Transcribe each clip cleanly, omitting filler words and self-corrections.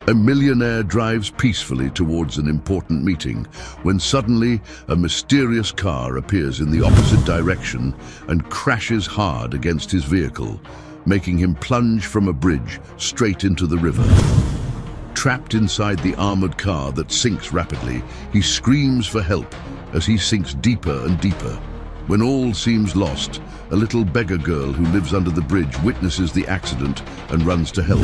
A millionaire drives peacefully towards an important meeting when suddenly a mysterious car appears in the opposite direction and crashes hard against his vehicle, making him plunge from a bridge straight into the river. Trapped inside the armored car that sinks rapidly, he screams for help as he sinks deeper and deeper. When all seems lost, a little beggar girl who lives under the bridge witnesses the accident and runs to help.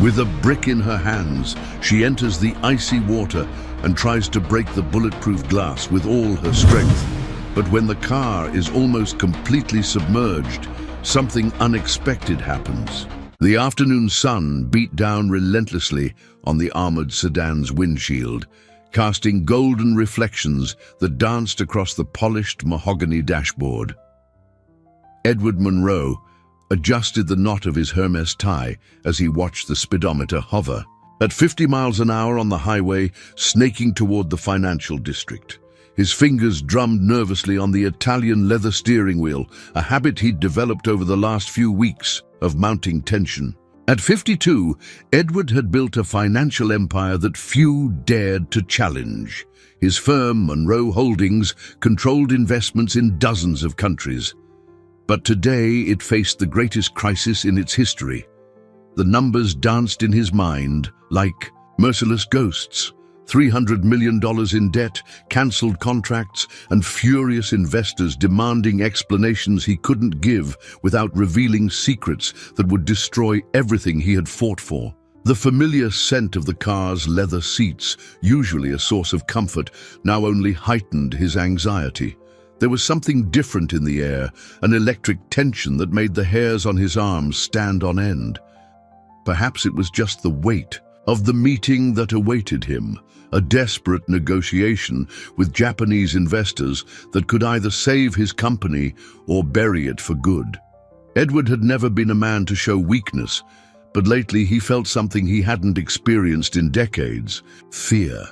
With a brick in her hands, she enters the icy water and tries to break the bulletproof glass with all her strength. But when the car is almost completely submerged, something unexpected happens. The afternoon sun beat down relentlessly on the armored sedan's windshield, casting golden reflections that danced across the polished mahogany dashboard. Edward Munro adjusted the knot of his Hermes tie as he watched the speedometer hover. At 50 miles an hour on the highway, snaking toward the financial district. His fingers drummed nervously on the Italian leather steering wheel, a habit he'd developed over the last few weeks of mounting tension. At 52, Edward had built a financial empire that few dared to challenge. His firm, Munro Holdings, controlled investments in dozens of countries. But today it faced the greatest crisis in its history. The numbers danced in his mind like merciless ghosts. $300 million in debt, cancelled contracts, and furious investors demanding explanations he couldn't give without revealing secrets that would destroy everything he had fought for. The familiar scent of the car's leather seats, usually a source of comfort, now only heightened his anxiety. There was something different in the air, an electric tension that made the hairs on his arms stand on end. Perhaps it was just the weight of the meeting that awaited him, a desperate negotiation with Japanese investors that could either save his company or bury it for good. Edward had never been a man to show weakness, but lately he felt something he hadn't experienced in decades: fear.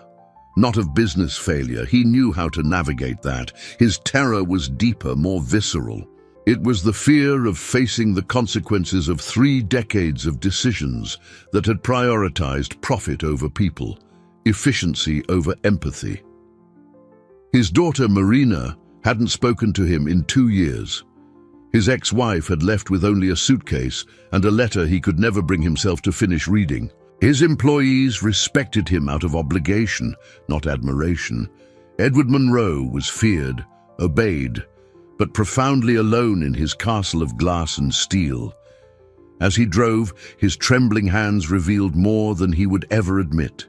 Not of business failure, he knew how to navigate that. His terror was deeper, more visceral. It was the fear of facing the consequences of 3 decades of decisions that had prioritized profit over people, efficiency over empathy. His daughter Marina hadn't spoken to him in 2 years. His ex-wife had left with only a suitcase and a letter he could never bring himself to finish reading. His employees respected him out of obligation, not admiration. Edward Munro was feared, obeyed, but profoundly alone in his castle of glass and steel. As he drove, his trembling hands revealed more than he would ever admit.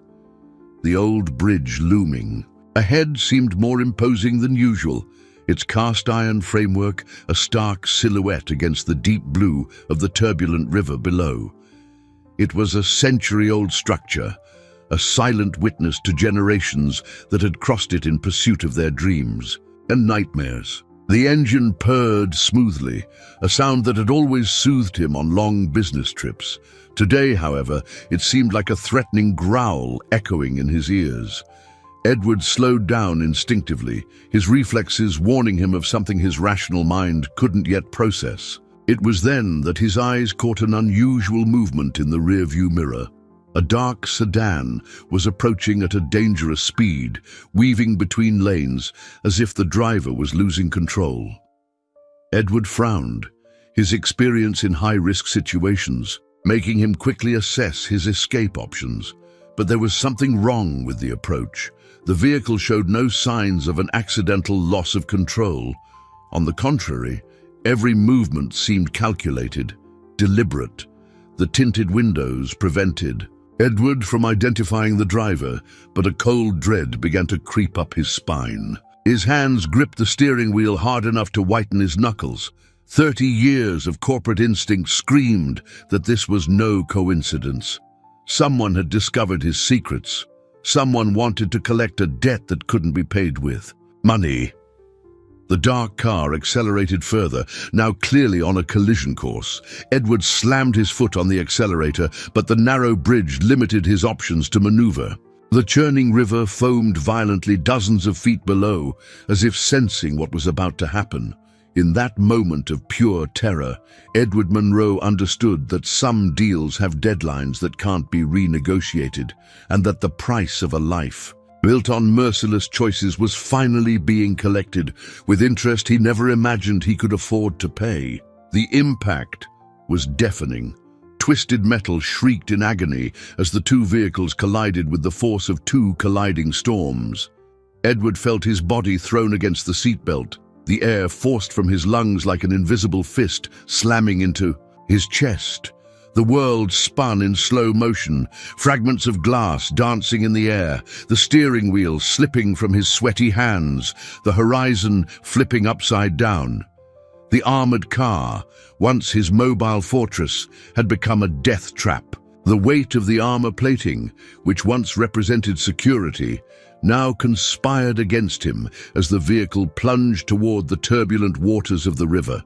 The old bridge looming. Ahead seemed more imposing than usual, its cast-iron framework a stark silhouette against the deep blue of the turbulent river below. It was a century-old structure, a silent witness to generations that had crossed it in pursuit of their dreams and nightmares. The engine purred smoothly, a sound that had always soothed him on long business trips. Today, however, it seemed like a threatening growl echoing in his ears. Edward slowed down instinctively, his reflexes warning him of something his rational mind couldn't yet process. It was then that his eyes caught an unusual movement in the rearview mirror. A dark sedan was approaching at a dangerous speed, weaving between lanes as if the driver was losing control. Edward frowned, his experience in high-risk situations making him quickly assess his escape options. But there was something wrong with the approach. The vehicle showed no signs of an accidental loss of control. On the contrary, every movement seemed calculated, deliberate. The tinted windows prevented Edward from identifying the driver, but a cold dread began to creep up his spine. His hands gripped the steering wheel hard enough to whiten his knuckles. 30 years of corporate instinct screamed that this was no coincidence. Someone had discovered his secrets. Someone wanted to collect a debt that couldn't be paid with money. The dark car accelerated further, now clearly on a collision course. Edward slammed his foot on the accelerator, but the narrow bridge limited his options to maneuver. The churning river foamed violently dozens of feet below, as if sensing what was about to happen. In that moment of pure terror, Edward Munro understood that some deals have deadlines that can't be renegotiated, and that the price of a life, built on merciless choices, was finally being collected with interest he never imagined he could afford to pay. The impact was deafening. Twisted metal shrieked in agony as the two vehicles collided with the force of two colliding storms. Edward felt his body thrown against the seatbelt, the air forced from his lungs like an invisible fist slamming into his chest. The world spun in slow motion, fragments of glass dancing in the air, the steering wheel slipping from his sweaty hands, the horizon flipping upside down. The armored car, once his mobile fortress, had become a death trap. The weight of the armor plating, which once represented security, now conspired against him as the vehicle plunged toward the turbulent waters of the river.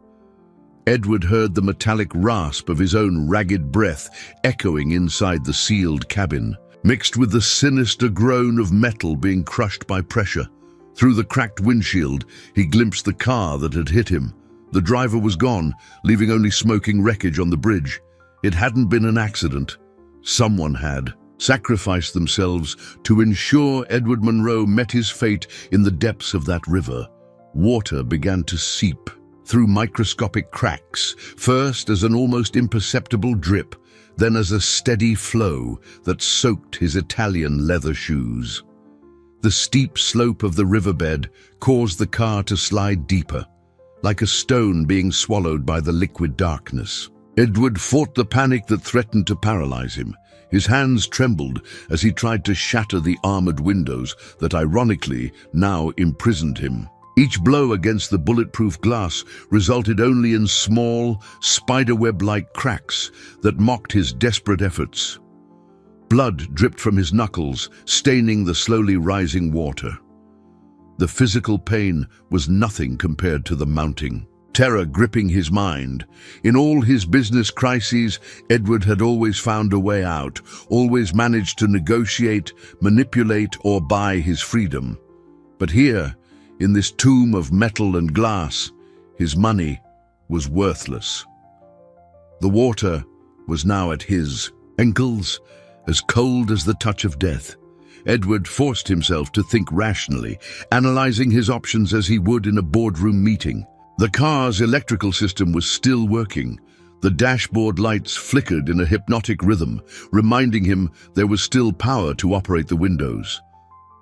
Edward heard the metallic rasp of his own ragged breath echoing inside the sealed cabin, mixed with the sinister groan of metal being crushed by pressure. Through the cracked windshield, he glimpsed the car that had hit him. The driver was gone, leaving only smoking wreckage on the bridge. It hadn't been an accident. Someone had sacrificed themselves to ensure Edward Munro met his fate in the depths of that river. Water began to seep through microscopic cracks, first as an almost imperceptible drip, then as a steady flow that soaked his Italian leather shoes. The steep slope of the riverbed caused the car to slide deeper, like a stone being swallowed by the liquid darkness. Edward fought the panic that threatened to paralyze him. His hands trembled as he tried to shatter the armored windows that ironically now imprisoned him. Each blow against the bulletproof glass resulted only in small, spiderweb-like cracks that mocked his desperate efforts. Blood dripped from his knuckles, staining the slowly rising water. The physical pain was nothing compared to the mounting terror gripping his mind. In all his business crises, Edward had always found a way out, always managed to negotiate, manipulate, or buy his freedom. But here, in this tomb of metal and glass, his money was worthless. The water was now at his ankles, as cold as the touch of death. Edward forced himself to think rationally, analyzing his options as he would in a boardroom meeting. The car's electrical system was still working. The dashboard lights flickered in a hypnotic rhythm, reminding him there was still power to operate the windows.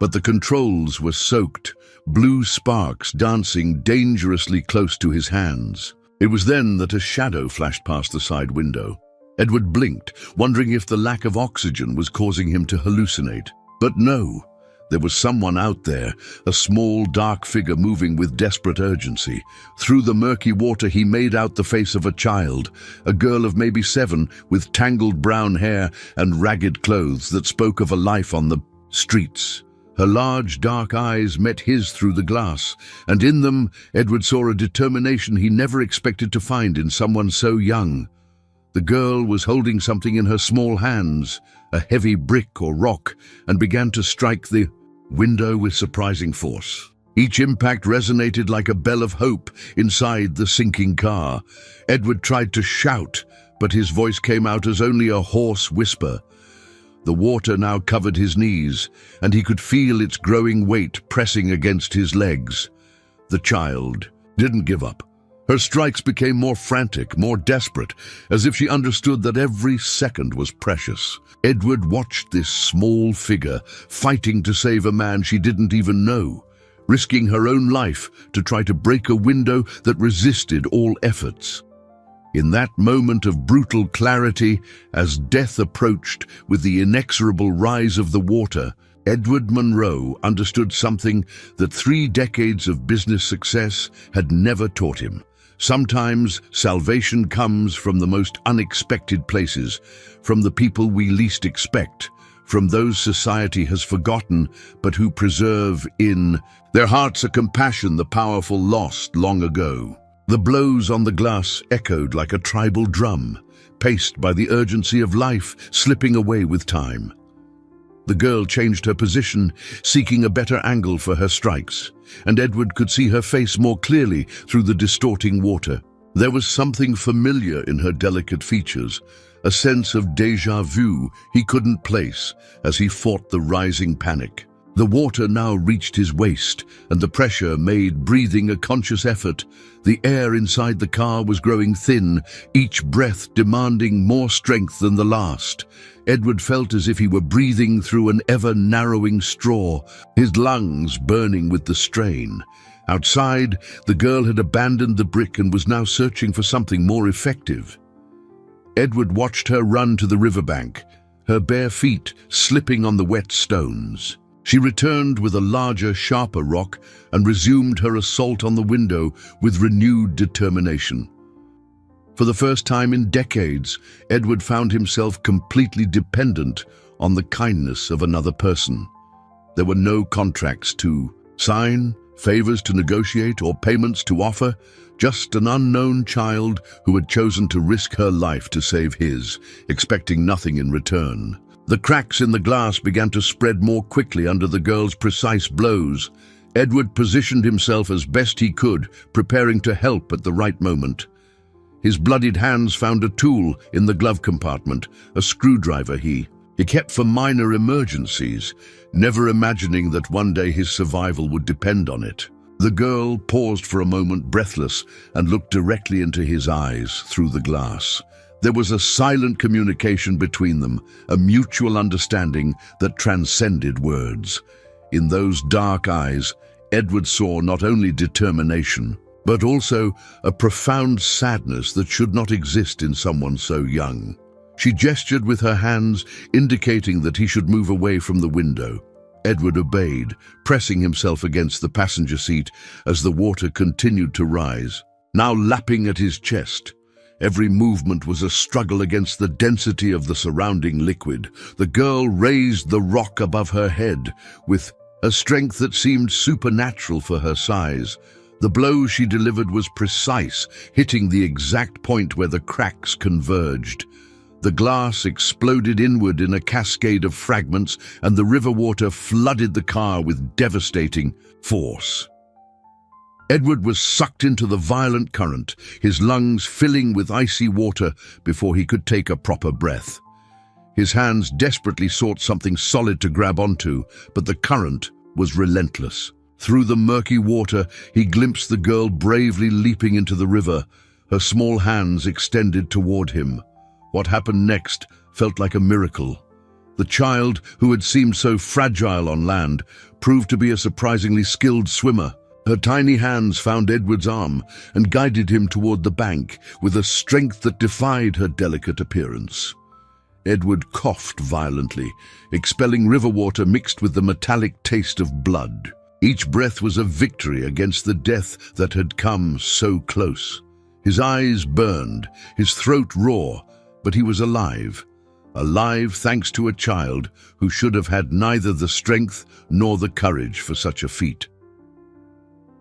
But the controls were soaked, blue sparks dancing dangerously close to his hands. It was then that a shadow flashed past the side window. Edward blinked, wondering if the lack of oxygen was causing him to hallucinate. But no, there was someone out there, a small, dark figure moving with desperate urgency. Through the murky water he made out the face of a child, a girl of maybe 7, with tangled brown hair and ragged clothes that spoke of a life on the streets. Her large, dark eyes met his through the glass, and in them Edward saw a determination he never expected to find in someone so young. The girl was holding something in her small hands, a heavy brick or rock, and began to strike the window with surprising force. Each impact resonated like a bell of hope inside the sinking car. Edward tried to shout, but his voice came out as only a hoarse whisper. The water now covered his knees, and he could feel its growing weight pressing against his legs. The child didn't give up. Her strikes became more frantic, more desperate, as if she understood that every second was precious. Edward watched this small figure fighting to save a man she didn't even know, risking her own life to try to break a window that resisted all efforts. In that moment of brutal clarity, as death approached with the inexorable rise of the water, Edward Munro understood something that 3 decades of business success had never taught him. Sometimes salvation comes from the most unexpected places, from the people we least expect, from those society has forgotten but who preserve in their hearts a compassion the powerful lost long ago. The blows on the glass echoed like a tribal drum, paced by the urgency of life slipping away with time. The girl changed her position, seeking a better angle for her strikes, and Edward could see her face more clearly through the distorting water. There was something familiar in her delicate features, a sense of déjà vu he couldn't place as he fought the rising panic. The water now reached his waist, and the pressure made breathing a conscious effort. The air inside the car was growing thin, each breath demanding more strength than the last. Edward felt as if he were breathing through an ever-narrowing straw, his lungs burning with the strain. Outside, the girl had abandoned the brick and was now searching for something more effective. Edward watched her run to the riverbank, her bare feet slipping on the wet stones. She returned with a larger, sharper rock and resumed her assault on the window with renewed determination. For the first time in decades, Edward found himself completely dependent on the kindness of another person. There were no contracts to sign, favors to negotiate, or payments to offer, just an unknown child who had chosen to risk her life to save his, expecting nothing in return. The cracks in the glass began to spread more quickly under the girl's precise blows. Edward positioned himself as best he could, preparing to help at the right moment. His bloodied hands found a tool in the glove compartment, a screwdriver he kept for minor emergencies, never imagining that one day his survival would depend on it. The girl paused for a moment, breathless, and looked directly into his eyes through the glass. There was a silent communication between them, a mutual understanding that transcended words. In those dark eyes, Edward saw not only determination, but also a profound sadness that should not exist in someone so young. She gestured with her hands, indicating that he should move away from the window. Edward obeyed, pressing himself against the passenger seat as the water continued to rise, now lapping at his chest. Every movement was a struggle against the density of the surrounding liquid. The girl raised the rock above her head with a strength that seemed supernatural for her size. The blow she delivered was precise, hitting the exact point where the cracks converged. The glass exploded inward in a cascade of fragments, and the river water flooded the car with devastating force. Edward was sucked into the violent current, his lungs filling with icy water before he could take a proper breath. His hands desperately sought something solid to grab onto, but the current was relentless. Through the murky water, he glimpsed the girl bravely leaping into the river, her small hands extended toward him. What happened next felt like a miracle. The child, who had seemed so fragile on land, proved to be a surprisingly skilled swimmer. Her tiny hands found Edward's arm and guided him toward the bank with a strength that defied her delicate appearance. Edward coughed violently, expelling river water mixed with the metallic taste of blood. Each breath was a victory against the death that had come so close. His eyes burned, his throat raw, but he was alive. Alive thanks to a child who should have had neither the strength nor the courage for such a feat.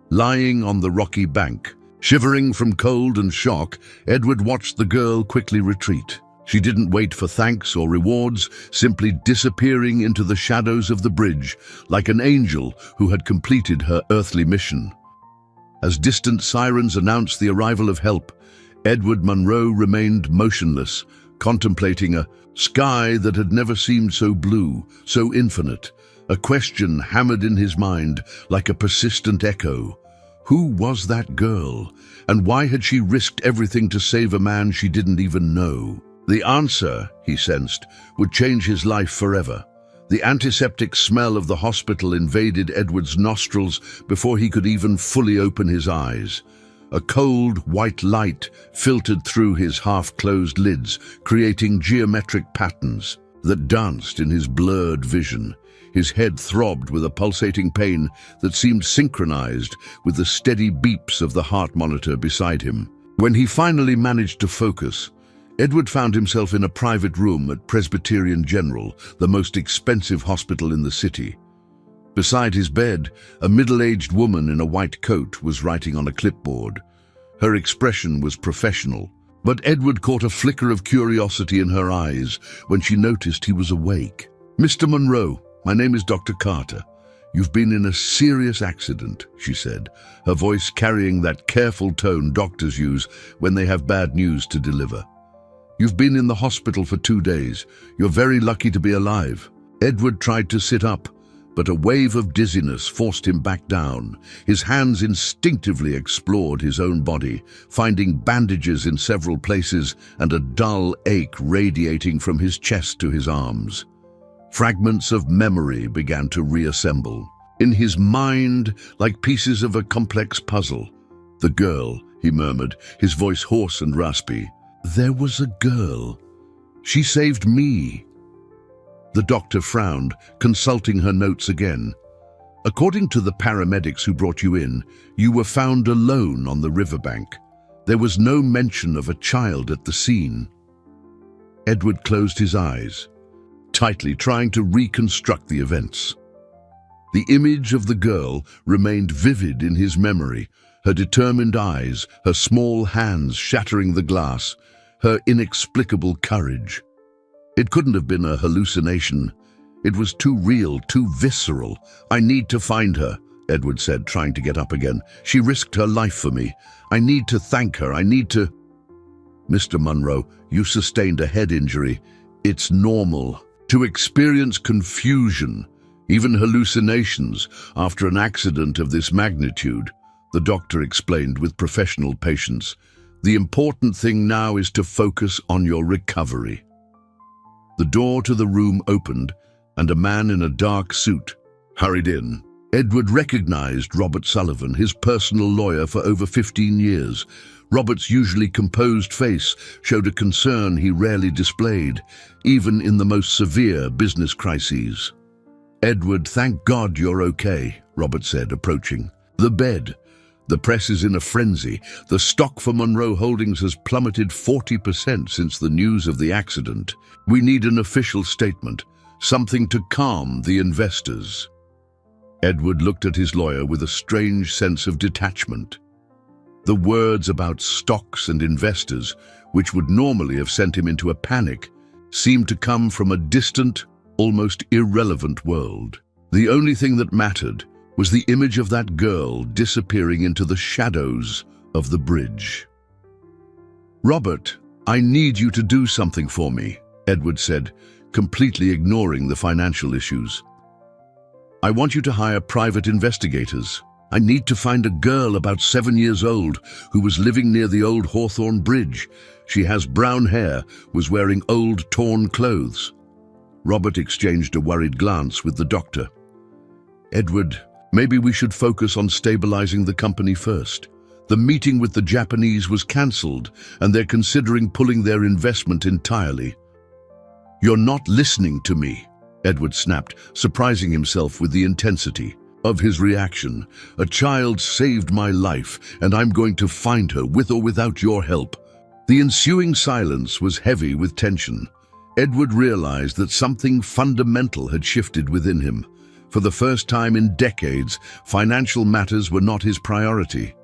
Lying on the rocky bank, shivering from cold and shock, Edward watched the girl quickly retreat. She didn't wait for thanks or rewards, simply disappearing into the shadows of the bridge, like an angel who had completed her earthly mission. As distant sirens announced the arrival of help, Edward Munro remained motionless, contemplating a sky that had never seemed so blue, so infinite. A question hammered in his mind like a persistent echo. Who was that girl, and why had she risked everything to save a man she didn't even know? The answer, he sensed, would change his life forever. The antiseptic smell of the hospital invaded Edward's nostrils before he could even fully open his eyes. A cold, white light filtered through his half-closed lids, creating geometric patterns that danced in his blurred vision. His head throbbed with a pulsating pain that seemed synchronized with the steady beeps of the heart monitor beside him. When he finally managed to focus, Edward found himself in a private room at Presbyterian General, the most expensive hospital in the city. Beside his bed, a middle-aged woman in a white coat was writing on a clipboard. Her expression was professional, but Edward caught a flicker of curiosity in her eyes when she noticed he was awake. Mr. Monroe, my name is Dr. Carter. You've been in a serious accident, she said, her voice carrying that careful tone doctors use when they have bad news to deliver. You've been in the hospital for 2 days. You're very lucky to be alive. Edward tried to sit up, but a wave of dizziness forced him back down. His hands instinctively explored his own body, finding bandages in several places and a dull ache radiating from his chest to his arms. Fragments of memory began to reassemble. In his mind, like pieces of a complex puzzle. The girl, he murmured, his voice hoarse and raspy. There was a girl. She saved me. The doctor frowned, consulting her notes again. According to the paramedics who brought you in, you were found alone on the riverbank. There was no mention of a child at the scene. Edward closed his eyes, tightly trying to reconstruct the events. The image of the girl remained vivid in his memory, her determined eyes, her small hands shattering the glass, her inexplicable courage. It couldn't have been a hallucination. It was too real, too visceral. I need to find her, Edward said, trying to get up again. She risked her life for me. I need to thank her. I need to... Mr. Monroe, you sustained a head injury. It's normal to experience confusion, even hallucinations, after an accident of this magnitude, the doctor explained with professional patience. The important thing now is to focus on your recovery. The door to the room opened, and a man in a dark suit hurried in. Edward recognized Robert Sullivan, his personal lawyer for over 15 years. Robert's usually composed face showed a concern he rarely displayed, even in the most severe business crises. Edward, thank God you're okay, Robert said, approaching. The bed. The press is in a frenzy. The stock for Monroe Holdings has plummeted 40% since the news of the accident. We need an official statement, something to calm the investors. Edward looked at his lawyer with a strange sense of detachment. The words about stocks and investors, which would normally have sent him into a panic, seemed to come from a distant, almost irrelevant world. The only thing that mattered was the image of that girl disappearing into the shadows of the bridge. Robert, I need you to do something for me, Edward said, completely ignoring the financial issues. I want you to hire private investigators. I need to find a girl about 7 years old who was living near the old Hawthorne Bridge. She has brown hair, was wearing old torn clothes. Robert exchanged a worried glance with the doctor. Edward, maybe we should focus on stabilizing the company first. The meeting with the Japanese was cancelled, and they're considering pulling their investment entirely. You're not listening to me, Edward snapped, surprising himself with the intensity of his reaction. A child saved my life, and I'm going to find her with or without your help. The ensuing silence was heavy with tension. Edward realized that something fundamental had shifted within him. For the first time in decades, financial matters were not his priority.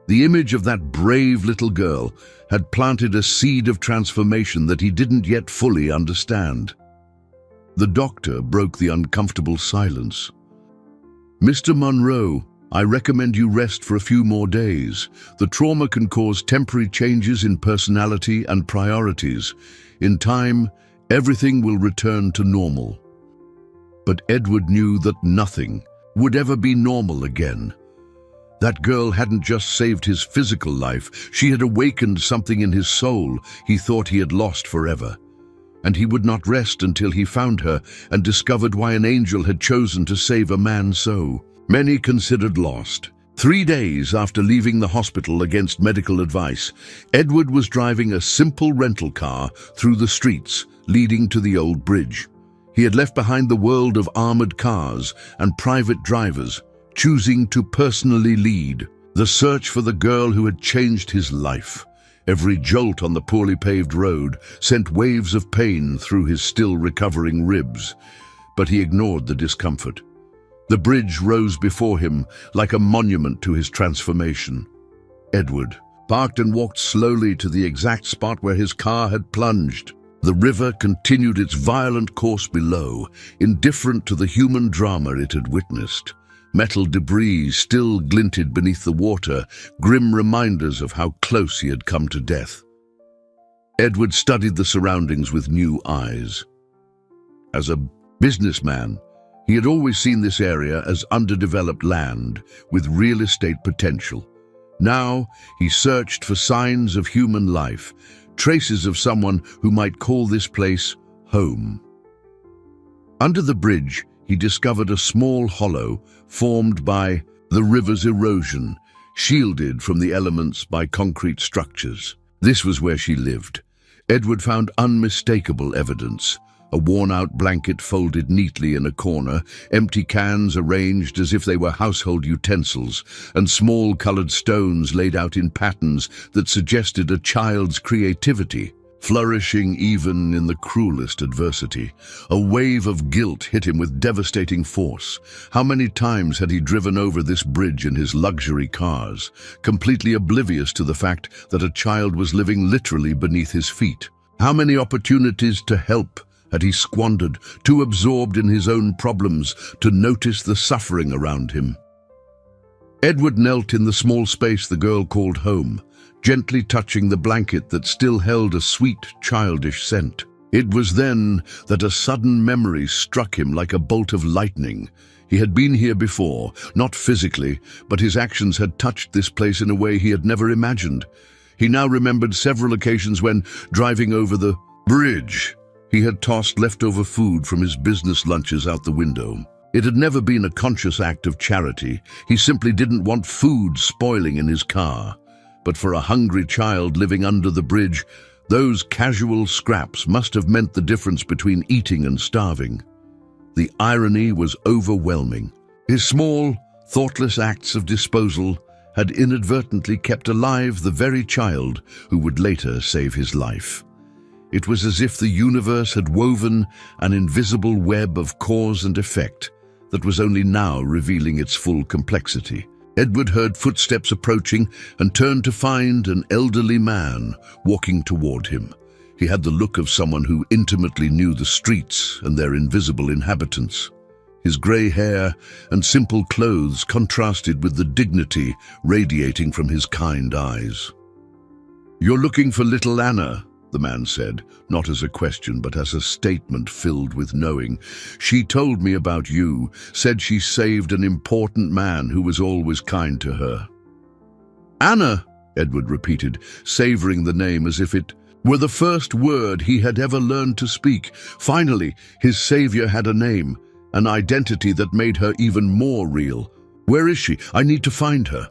The image of that brave little girl had planted a seed of transformation that he didn't yet fully understand. The doctor broke the uncomfortable silence. Mr. Monroe, I recommend you rest for a few more days. The trauma can cause temporary changes in personality and priorities. In time, everything will return to normal. But Edward knew that nothing would ever be normal again. That girl hadn't just saved his physical life, she had awakened something in his soul he thought he had lost forever. And he would not rest until he found her and discovered why an angel had chosen to save a man so many considered lost. 3 days after leaving the hospital against medical advice, Edward was driving a simple rental car through the streets leading to the old bridge. He had left behind the world of armored cars and private drivers, choosing to personally lead the search for the girl who had changed his life. Every jolt on the poorly paved road sent waves of pain through his still recovering ribs, but he ignored the discomfort. The bridge rose before him like a monument to his transformation. Edward parked and walked slowly to the exact spot where his car had plunged. The river continued its violent course below, indifferent to the human drama it had witnessed. Metal debris still glinted beneath the water, grim reminders of how close he had come to death. Edward studied the surroundings with new eyes. As a businessman, he had always seen this area as underdeveloped land with real estate potential. Now he searched for signs of human life, traces of someone who might call this place home. Under the bridge, he discovered a small hollow formed by the river's erosion, shielded from the elements by concrete structures. This was where she lived. Edward found unmistakable evidence. A worn-out blanket folded neatly in a corner, empty cans arranged as if they were household utensils, and small colored stones laid out in patterns that suggested a child's creativity, flourishing even in the cruelest adversity. A wave of guilt hit him with devastating force. How many times had he driven over this bridge in his luxury cars, completely oblivious to the fact that a child was living literally beneath his feet? How many opportunities to help had he squandered, too absorbed in his own problems to notice the suffering around him? Edward knelt in the small space the girl called home, gently touching the blanket that still held a sweet, childish scent. It was then that a sudden memory struck him like a bolt of lightning. He had been here before, not physically, but his actions had touched this place in a way he had never imagined. He now remembered several occasions when, driving over the bridge, he had tossed leftover food from his business lunches out the window. It had never been a conscious act of charity. He simply didn't want food spoiling in his car. But for a hungry child living under the bridge, those casual scraps must have meant the difference between eating and starving. The irony was overwhelming. His small, thoughtless acts of disposal had inadvertently kept alive the very child who would later save his life. It was as if the universe had woven an invisible web of cause and effect that was only now revealing its full complexity. Edward heard footsteps approaching and turned to find an elderly man walking toward him. He had the look of someone who intimately knew the streets and their invisible inhabitants. His grey hair and simple clothes contrasted with the dignity radiating from his kind eyes. "You're looking for little Anna," the man said, not as a question but as a statement filled with knowing. "She told me about you, said she saved an important man who was always kind to her." "Anna," Edward repeated, savoring the name as if it were the first word he had ever learned to speak. Finally, his savior had a name, an identity that made her even more real. "Where is she? I need to find her."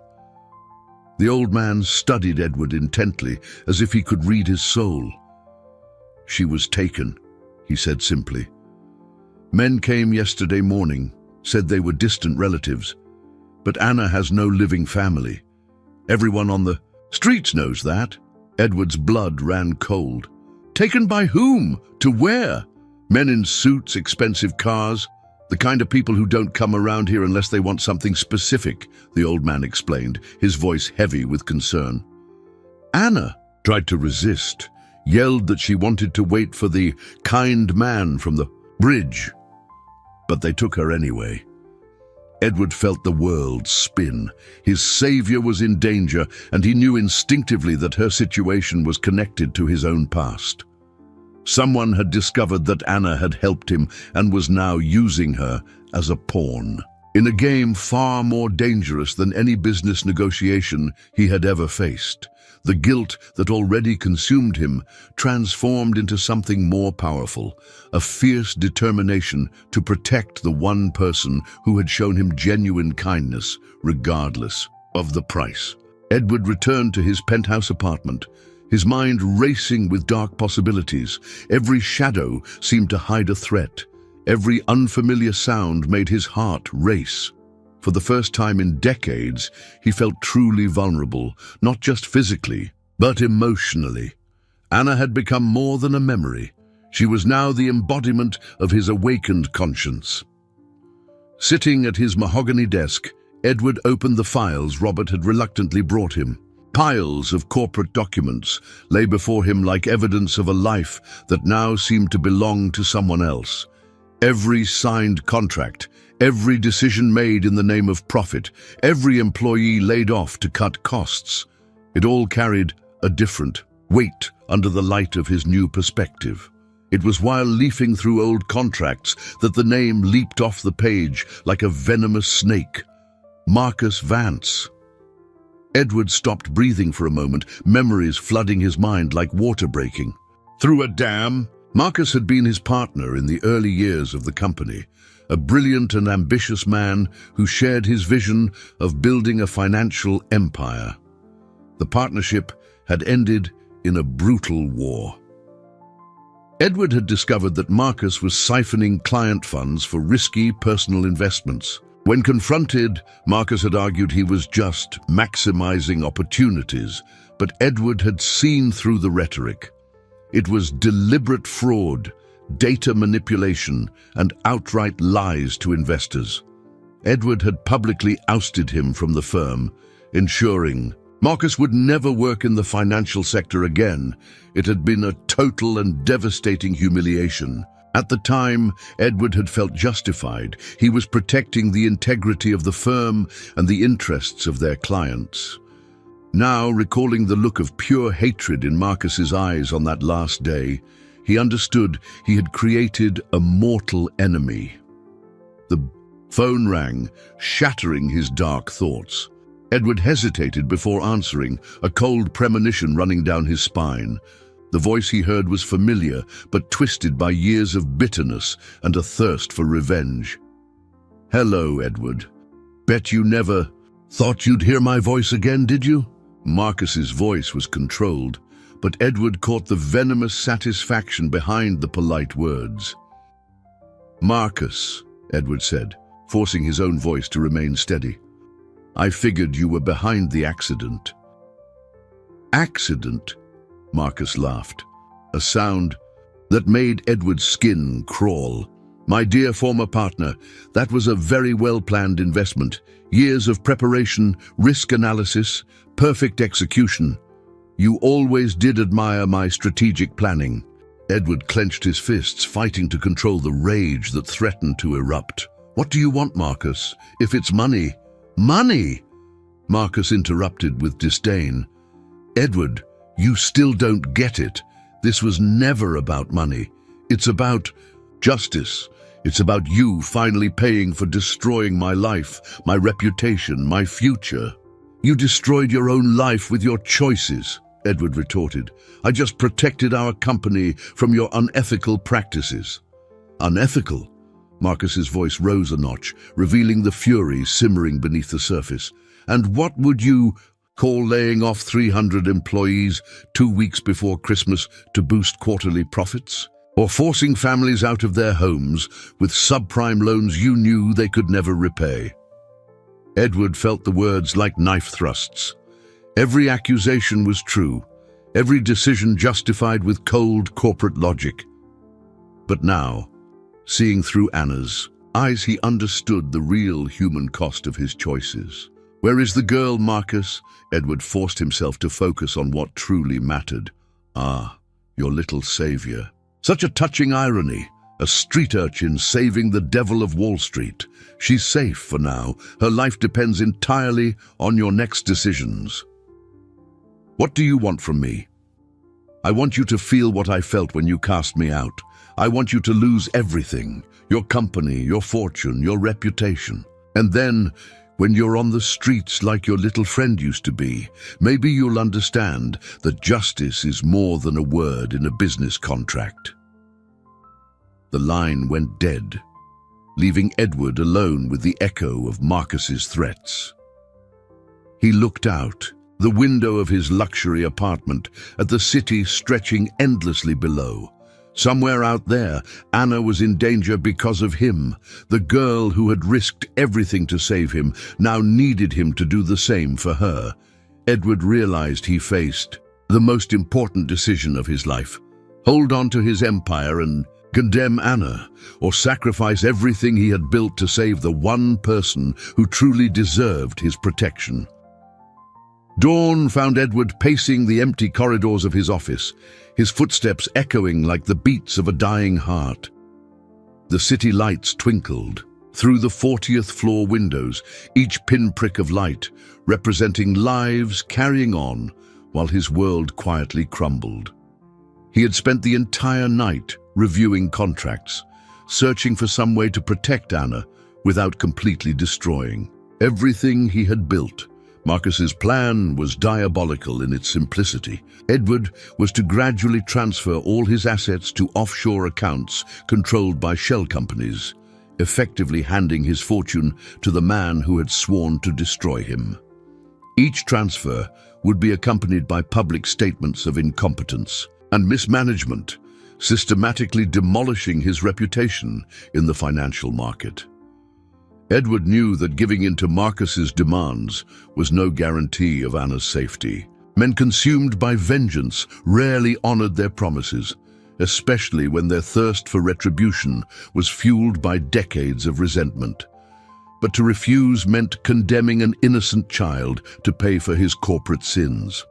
The old man studied Edward intently, as if he could read his soul. "She was taken," he said simply. "Men came yesterday morning, said they were distant relatives. But Anna has no living family. Everyone on the streets knows that." Edward's blood ran cold. "Taken by whom? To where?" "Men in suits, expensive cars. The kind of people who don't come around here unless they want something specific," the old man explained, his voice heavy with concern. Anna tried to resist, yelled that she wanted to wait for the kind man from the bridge. But they took her anyway. Edward felt the world spin. His savior was in danger, and he knew instinctively that her situation was connected to his own past. Someone had discovered that Anna had helped him and was now using her as a pawn, in a game far more dangerous than any business negotiation he had ever faced. The guilt that already consumed him transformed into something more powerful, a fierce determination to protect the one person who had shown him genuine kindness, regardless of the price. Edward returned to his penthouse apartment, his mind racing with dark possibilities. Every shadow seemed to hide a threat. Every unfamiliar sound made his heart race. For the first time in decades, he felt truly vulnerable, not just physically, but emotionally. Anna had become more than a memory. She was now the embodiment of his awakened conscience. Sitting at his mahogany desk, Edward opened the files Robert had reluctantly brought him. Piles of corporate documents lay before him like evidence of a life that now seemed to belong to someone else. Every signed contract, every decision made in the name of profit, every employee laid off to cut costs. It all carried a different weight under the light of his new perspective. It was while leafing through old contracts that the name leaped off the page like a venomous snake. Marcus Vance. Edward stopped breathing for a moment, memories flooding his mind like water breaking. Through a dam, Marcus had been his partner in the early years of the company, a brilliant and ambitious man who shared his vision of building a financial empire. The partnership had ended in a brutal war. Edward had discovered that Marcus was siphoning client funds for risky personal investments. When confronted, Marcus had argued he was just maximizing opportunities, but Edward had seen through the rhetoric. It was deliberate fraud, data manipulation, and outright lies to investors. Edward had publicly ousted him from the firm, ensuring Marcus would never work in the financial sector again. It had been a total and devastating humiliation. At the time, Edward had felt justified. He was protecting the integrity of the firm and the interests of their clients. Now, recalling the look of pure hatred in Marcus's eyes on that last day, he understood he had created a mortal enemy. The phone rang, shattering his dark thoughts. Edward hesitated before answering, a cold premonition running down his spine. The voice he heard was familiar, but twisted by years of bitterness and a thirst for revenge. "Hello, Edward. Bet you never thought you'd hear my voice again, did you?" Marcus's voice was controlled, but Edward caught the venomous satisfaction behind the polite words. "Marcus," Edward said, forcing his own voice to remain steady. "I figured you were behind the accident." "Accident?" Marcus laughed, a sound that made Edward's skin crawl. "My dear former partner, that was a very well-planned investment. Years of preparation, risk analysis, perfect execution. You always did admire my strategic planning." Edward clenched his fists, fighting to control the rage that threatened to erupt. "What do you want, Marcus? If it's money..." "Money?" Marcus interrupted with disdain. "Edward, you still don't get it. This was never about money. It's about justice. It's about you finally paying for destroying my life, my reputation, my future." "You destroyed your own life with your choices," Edward retorted. "I just protected our company from your unethical practices." "Unethical?" Marcus's voice rose a notch, revealing the fury simmering beneath the surface. "And what would you call laying off 300 employees 2 weeks before Christmas to boost quarterly profits? Or forcing families out of their homes with subprime loans you knew they could never repay?" Edward felt the words like knife thrusts. Every accusation was true, every decision justified with cold corporate logic. But now, seeing through Anna's eyes, he understood the real human cost of his choices. "Where is the girl, Marcus?" Edward forced himself to focus on what truly mattered. "Ah, your little savior." Such a touching irony. A street urchin saving the devil of Wall Street. She's safe for now. Her life depends entirely on your next decisions. "What do you want from me?" "I want you to feel what I felt when you cast me out. I want you to lose everything. Your company, your fortune, your reputation. And then, when you're on the streets like your little friend used to be, maybe you'll understand that justice is more than a word in a business contract." The line went dead, leaving Edward alone with the echo of Marcus's threats. He looked out, the window of his luxury apartment, at the city stretching endlessly below. Somewhere out there, Anna was in danger because of him. The girl who had risked everything to save him now needed him to do the same for her. Edward realized he faced the most important decision of his life: hold on to his empire and condemn Anna, or sacrifice everything he had built to save the one person who truly deserved his protection. Dawn found Edward pacing the empty corridors of his office, his footsteps echoing like the beats of a dying heart. The city lights twinkled through the 40th floor windows, each pinprick of light representing lives carrying on while his world quietly crumbled. He had spent the entire night reviewing contracts, searching for some way to protect Anna without completely destroying everything he had built. Marcus's plan was diabolical in its simplicity. Edward was to gradually transfer all his assets to offshore accounts controlled by shell companies, effectively handing his fortune to the man who had sworn to destroy him. Each transfer would be accompanied by public statements of incompetence and mismanagement, systematically demolishing his reputation in the financial market. Edward knew that giving in to Marcus's demands was no guarantee of Anna's safety. Men consumed by vengeance rarely honored their promises, especially when their thirst for retribution was fueled by decades of resentment. But to refuse meant condemning an innocent child to pay for his corporate sins.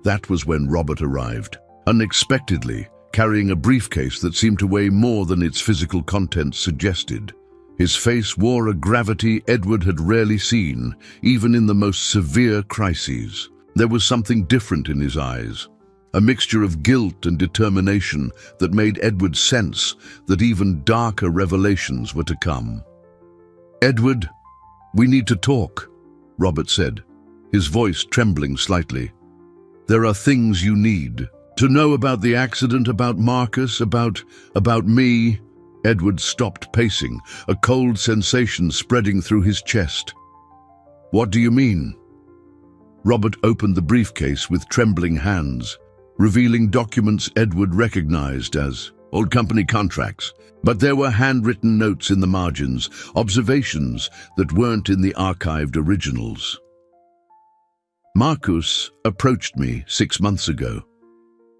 That was when Robert arrived, unexpectedly, carrying a briefcase that seemed to weigh more than its physical contents suggested. His face wore a gravity Edward had rarely seen, even in the most severe crises. There was something different in his eyes, a mixture of guilt and determination that made Edward sense that even darker revelations were to come. "Edward, we need to talk," Robert said, his voice trembling slightly. "There are things you need to know about the accident, about Marcus, about me." Edward stopped pacing, a cold sensation spreading through his chest. "What do you mean?" Robert opened the briefcase with trembling hands, revealing documents Edward recognized as old company contracts. But there were handwritten notes in the margins, observations that weren't in the archived originals. "Marcus approached me 6 months ago.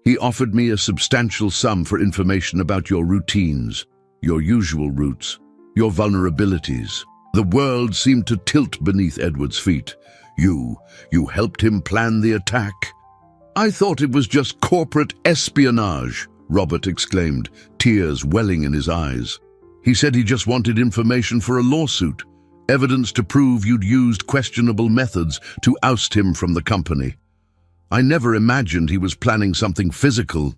He offered me a substantial sum for information about your routines, your usual routes, your vulnerabilities." The world seemed to tilt beneath Edward's feet. You helped him plan the attack?" "I thought it was just corporate espionage," Robert exclaimed, tears welling in his eyes. "He said he just wanted information for a lawsuit, evidence to prove you'd used questionable methods to oust him from the company. I never imagined he was planning something physical."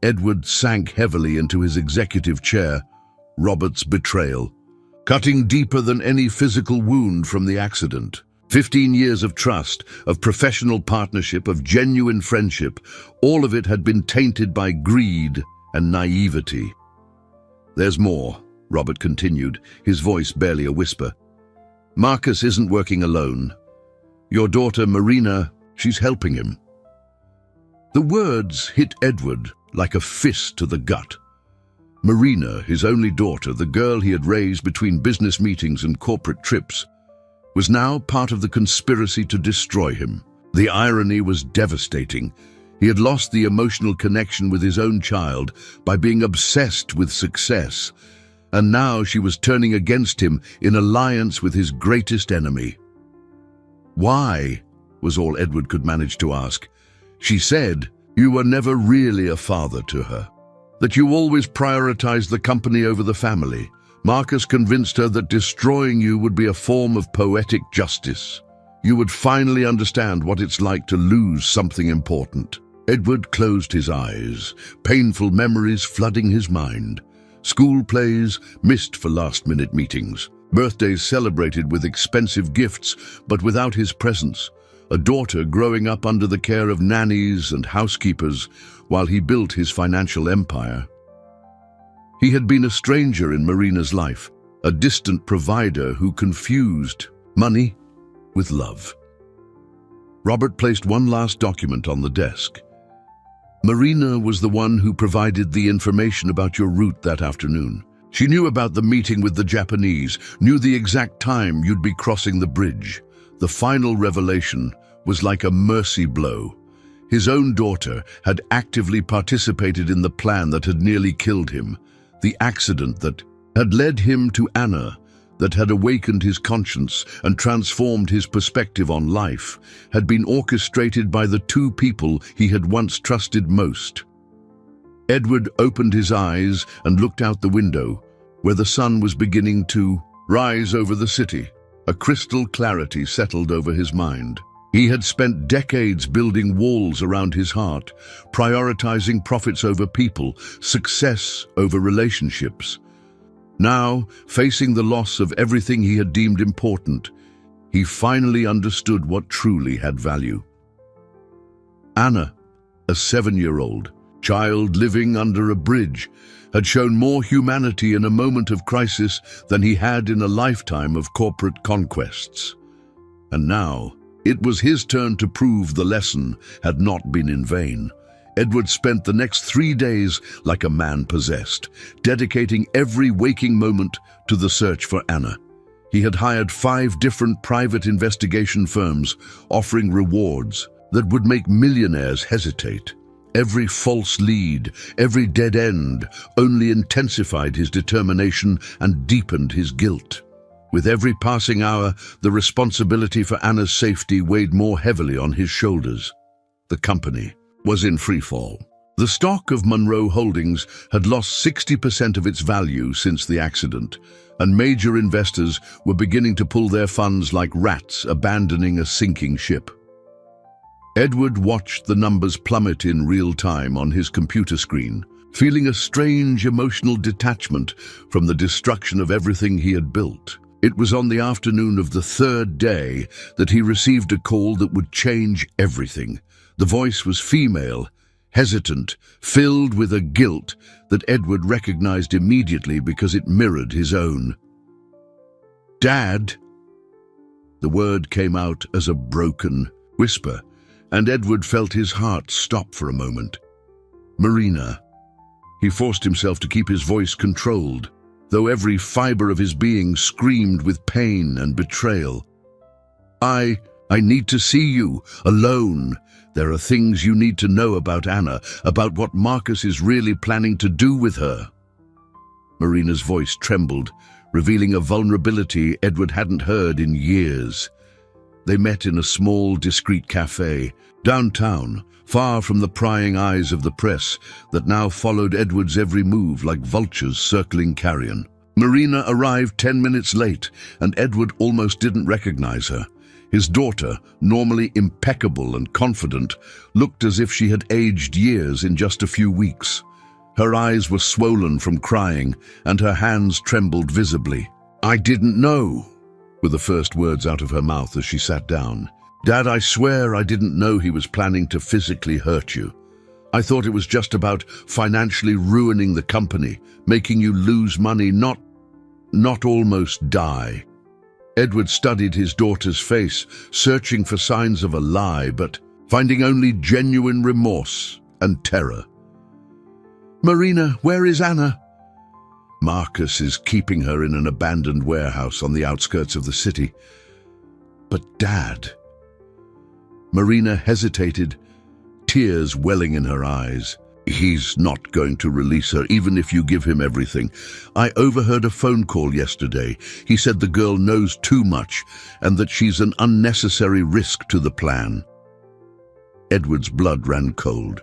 Edward sank heavily into his executive chair. Robert's betrayal, cutting deeper than any physical wound from the accident. 15 years of trust, of professional partnership, of genuine friendship, all of it had been tainted by greed and naivety. "There's more," Robert continued, his voice barely a whisper. "Marcus isn't working alone. Your daughter, Marina, she's helping him." The words hit Edward like a fist to the gut. Marina, his only daughter, the girl he had raised between business meetings and corporate trips, was now part of the conspiracy to destroy him. The irony was devastating. He had lost the emotional connection with his own child by being obsessed with success, and now she was turning against him in alliance with his greatest enemy. "Why?" was all Edward could manage to ask. "She said you were never really a father to her, that you always prioritized the company over the family. Marcus convinced her that destroying you would be a form of poetic justice. You would finally understand what it's like to lose something important." Edward closed his eyes, painful memories flooding his mind. School plays missed for last-minute meetings, birthdays celebrated with expensive gifts but without his presence, a daughter growing up under the care of nannies and housekeepers while he built his financial empire. He had been a stranger in Marina's life, a distant provider who confused money with love. Robert placed one last document on the desk. "Marina was the one who provided the information about your route that afternoon. She knew about the meeting with the Japanese, knew the exact time you'd be crossing the bridge. The final revelation was like a mercy blow. His own daughter had actively participated in the plan that had nearly killed him, the accident that had led him to Anna, that had awakened his conscience and transformed his perspective on life had been orchestrated by the two people he had once trusted most. Edward opened his eyes and looked out the window, where the sun was beginning to rise over the city. A crystal clarity settled over his mind. He had spent decades building walls around his heart, prioritizing profits over people, success over relationships. Now, facing the loss of everything he had deemed important, he finally understood what truly had value. Anna, a 7-year-old child living under a bridge, had shown more humanity in a moment of crisis than he had in a lifetime of corporate conquests. And now, it was his turn to prove the lesson had not been in vain. Edward spent the next 3 days like a man possessed, dedicating every waking moment to the search for Anna. He had hired 5 different private investigation firms, offering rewards that would make millionaires hesitate. Every false lead, every dead end, only intensified his determination and deepened his guilt. With every passing hour, the responsibility for Anna's safety weighed more heavily on his shoulders. The company was in freefall. The stock of Monroe Holdings had lost 60% of its value since the accident, and major investors were beginning to pull their funds like rats abandoning a sinking ship. Edward watched the numbers plummet in real time on his computer screen, feeling a strange emotional detachment from the destruction of everything he had built. It was on the afternoon of the 3rd day that he received a call that would change everything. The voice was female, hesitant, filled with a guilt that Edward recognized immediately because it mirrored his own. "Dad?" The word came out as a broken whisper, and Edward felt his heart stop for a moment. "Marina." He forced himself to keep his voice controlled, though every fiber of his being screamed with pain and betrayal. I need to see you, alone. There are things you need to know about Anna, about what Marcus is really planning to do with her." Marina's voice trembled, revealing a vulnerability Edward hadn't heard in years. They met in a small, discreet cafe, downtown, far from the prying eyes of the press that now followed Edward's every move like vultures circling carrion. Marina arrived 10 minutes late, and Edward almost didn't recognize her. His daughter, normally impeccable and confident, looked as if she had aged years in just a few weeks. Her eyes were swollen from crying, and her hands trembled visibly. "I didn't know," were the first words out of her mouth as she sat down. "Dad, I swear I didn't know he was planning to physically hurt you. I thought it was just about financially ruining the company, making you lose money, not almost die." Edward studied his daughter's face, searching for signs of a lie, but finding only genuine remorse and terror. "Marina, where is Anna?" "Marcus is keeping her in an abandoned warehouse on the outskirts of the city." "But Dad..." Marina hesitated, tears welling in her eyes. "He's not going to release her, even if you give him everything. I overheard a phone call yesterday. He said the girl knows too much and that she's an unnecessary risk to the plan." Edward's blood ran cold.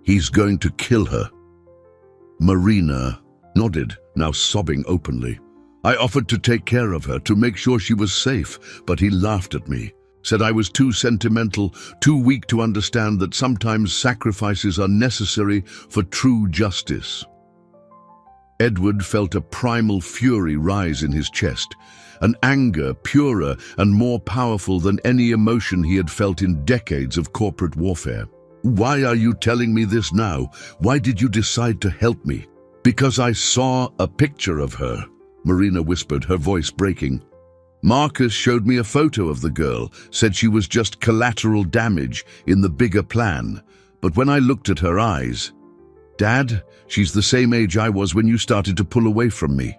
"He's going to kill her." Marina nodded, now sobbing openly. "I offered to take care of her, to make sure she was safe, but he laughed at me. Said I was too sentimental, too weak to understand that sometimes sacrifices are necessary for true justice." Edward felt a primal fury rise in his chest, an anger purer and more powerful than any emotion he had felt in decades of corporate warfare. "Why are you telling me this now? Why did you decide to help me?" "Because I saw a picture of her," Marina whispered, her voice breaking. "Marcus showed me a photo of the girl, said she was just collateral damage in the bigger plan. But when I looked at her eyes, Dad, she's the same age I was when you started to pull away from me.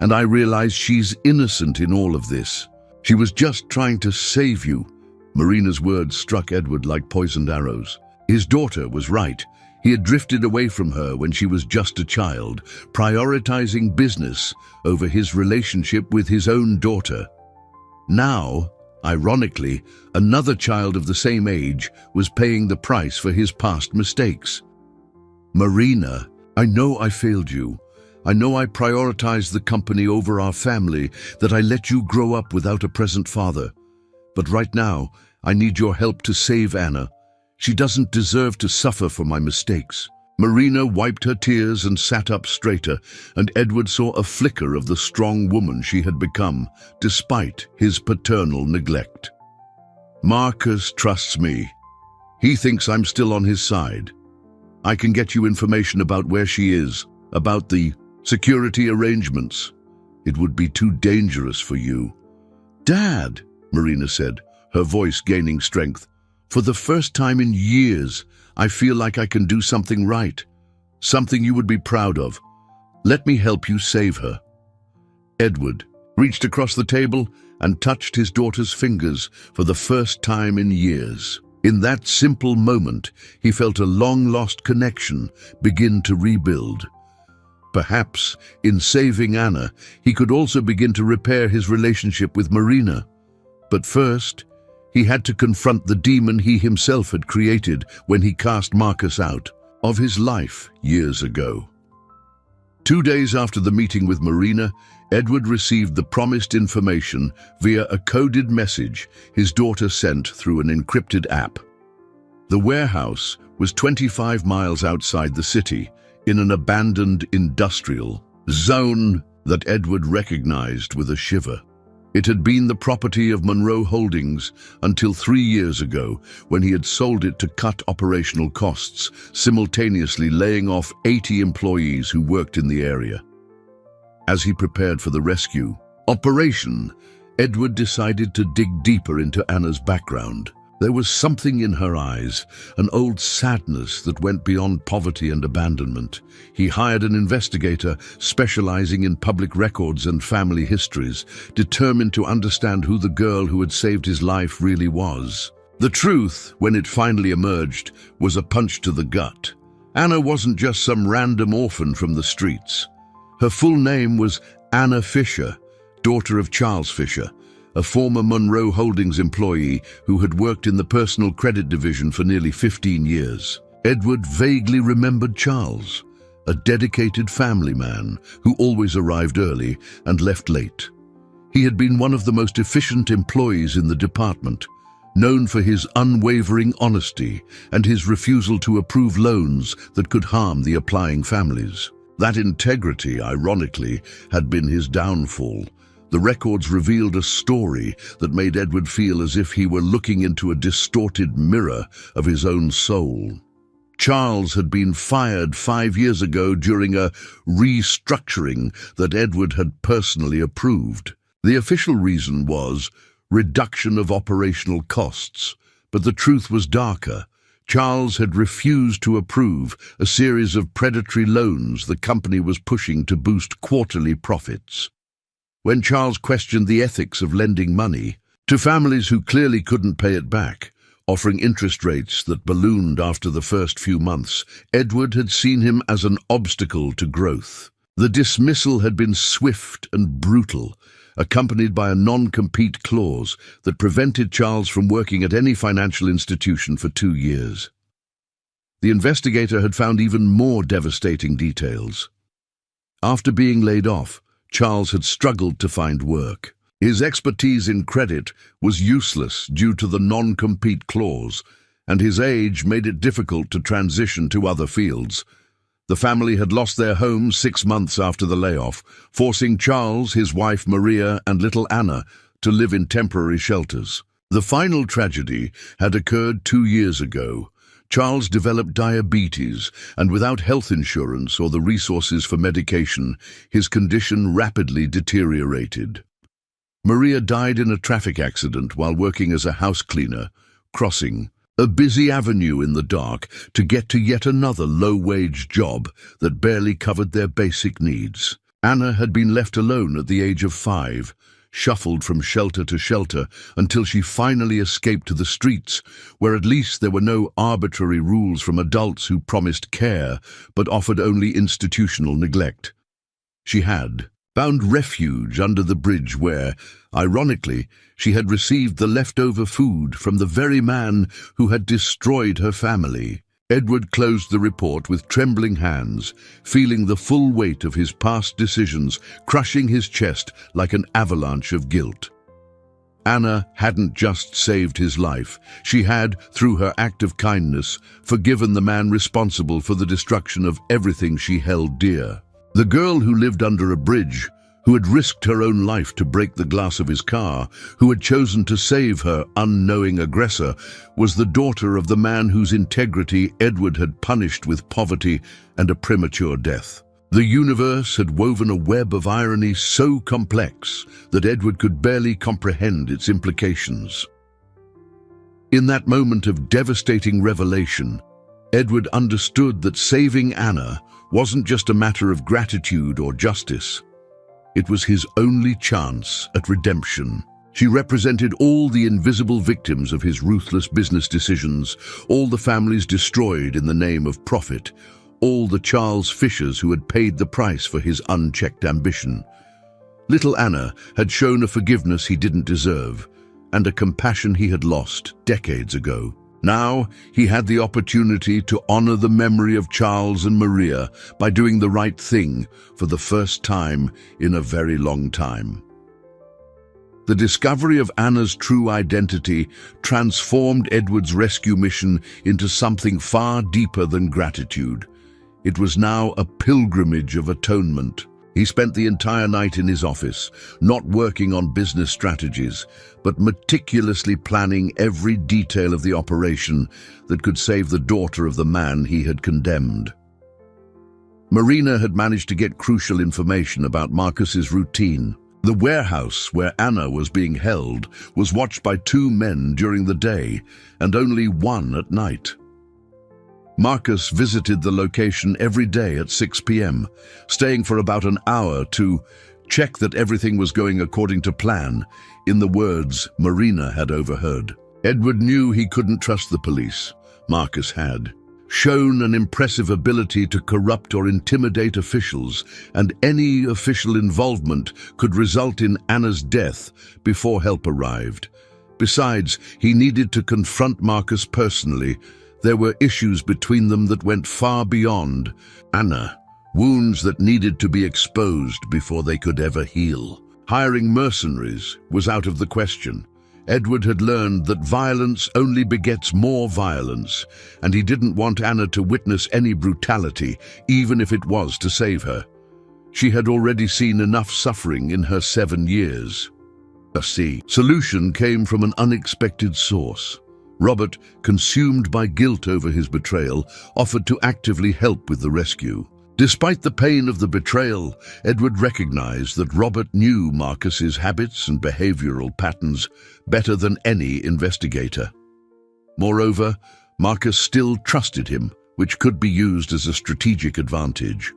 And I realized she's innocent in all of this. She was just trying to save you." Marina's words struck Edward like poisoned arrows. His daughter was right. He had drifted away from her when she was just a child, prioritizing business over his relationship with his own daughter. Now, ironically, another child of the same age was paying the price for his past mistakes. "Marina, I know I failed you. I know I prioritized the company over our family, that I let you grow up without a present father. But right now, I need your help to save Anna. She doesn't deserve to suffer for my mistakes." Marina wiped her tears and sat up straighter, and Edward saw a flicker of the strong woman she had become, despite his paternal neglect. "Marcus trusts me. He thinks I'm still on his side. I can get you information about where she is, about the security arrangements. It would be too dangerous for you." "Dad," Marina said, her voice gaining strength, "for the first time in years, I feel like I can do something right, something you would be proud of. Let me help you save her." Edward reached across the table and touched his daughter's fingers for the first time in years. In that simple moment, he felt a long-lost connection begin to rebuild. Perhaps, in saving Anna, he could also begin to repair his relationship with Marina. But first, he had to confront the demon he himself had created when he cast Marcus out of his life years ago. 2 days after the meeting with Marina, Edward received the promised information via a coded message his daughter sent through an encrypted app. The warehouse was 25 miles outside the city, in an abandoned industrial zone that Edward recognized with a shiver. It had been the property of Monroe Holdings until 3 years ago, when he had sold it to cut operational costs, simultaneously laying off 80 employees who worked in the area. As he prepared for the rescue operation, Edward decided to dig deeper into Anna's background. There was something in her eyes, an old sadness that went beyond poverty and abandonment. He hired an investigator specializing in public records and family histories, determined to understand who the girl who had saved his life really was. The truth, when it finally emerged, was a punch to the gut. Anna wasn't just some random orphan from the streets. Her full name was Anna Fisher, daughter of Charles Fisher, a former Monroe Holdings employee who had worked in the personal credit division for nearly 15 years. Edward vaguely remembered Charles, a dedicated family man who always arrived early and left late. He had been one of the most efficient employees in the department, known for his unwavering honesty and his refusal to approve loans that could harm the applying families. That integrity, ironically, had been his downfall. The records revealed a story that made Edward feel as if he were looking into a distorted mirror of his own soul. Charles had been fired 5 years ago during a restructuring that Edward had personally approved. The official reason was reduction of operational costs, but the truth was darker. Charles had refused to approve a series of predatory loans the company was pushing to boost quarterly profits. When Charles questioned the ethics of lending money to families who clearly couldn't pay it back, offering interest rates that ballooned after the first few months, Edward had seen him as an obstacle to growth. The dismissal had been swift and brutal, accompanied by a non-compete clause that prevented Charles from working at any financial institution for 2 years. The investigator had found even more devastating details. After being laid off, Charles had struggled to find work. His expertise in credit was useless due to the non-compete clause, and his age made it difficult to transition to other fields. The family had lost their home 6 months after the layoff, forcing Charles, his wife Maria, and little Anna to live in temporary shelters. The final tragedy had occurred 2 years ago. Charles developed diabetes, and without health insurance or the resources for medication, his condition rapidly deteriorated. Maria died in a traffic accident while working as a house cleaner, crossing a busy avenue in the dark to get to yet another low-wage job that barely covered their basic needs. Anna had been left alone at the age of 5. shuffled from shelter to shelter until she finally escaped to the streets, where at least there were no arbitrary rules from adults who promised care but offered only institutional neglect. She had found refuge under the bridge where, ironically, she had received the leftover food from the very man who had destroyed her family. Edward closed the report with trembling hands, feeling the full weight of his past decisions crushing his chest like an avalanche of guilt. Anna hadn't just saved his life. She had, through her act of kindness, forgiven the man responsible for the destruction of everything she held dear. The girl who lived under a bridge, who had risked her own life to break the glass of his car, who had chosen to save her unknowing aggressor, was the daughter of the man whose integrity Edward had punished with poverty and a premature death. The universe had woven a web of irony so complex that Edward could barely comprehend its implications. In that moment of devastating revelation, Edward understood that saving Anna wasn't just a matter of gratitude or justice. It was his only chance at redemption. She represented all the invisible victims of his ruthless business decisions, all the families destroyed in the name of profit, all the Charles Fishers who had paid the price for his unchecked ambition. Little Anna had shown a forgiveness he didn't deserve, and a compassion he had lost decades ago. Now he had the opportunity to honor the memory of Charles and Maria by doing the right thing for the first time in a very long time. The discovery of Anna's true identity transformed Edward's rescue mission into something far deeper than gratitude. It was now a pilgrimage of atonement. He spent the entire night in his office, not working on business strategies, but meticulously planning every detail of the operation that could save the daughter of the man he had condemned. Marina had managed to get crucial information about Marcus's routine. The warehouse where Anna was being held was watched by 2 men during the day and only 1 at night. Marcus visited the location every day at 6 p.m., staying for about an hour to check that everything was going according to plan, in the words Marina had overheard. Edward knew he couldn't trust the police. Marcus had shown an impressive ability to corrupt or intimidate officials, and any official involvement could result in Anna's death before help arrived. Besides, he needed to confront Marcus personally. There were issues between them that went far beyond Anna, wounds that needed to be exposed before they could ever heal. Hiring mercenaries was out of the question. Edward had learned that violence only begets more violence, and he didn't want Anna to witness any brutality, even if it was to save her. She had already seen enough suffering in her 7 years. A solution came from an unexpected source. Robert, consumed by guilt over his betrayal, offered to actively help with the rescue. Despite the pain of the betrayal, Edward recognized that Robert knew Marcus's habits and behavioral patterns better than any investigator. Moreover, Marcus still trusted him, which could be used as a strategic advantage.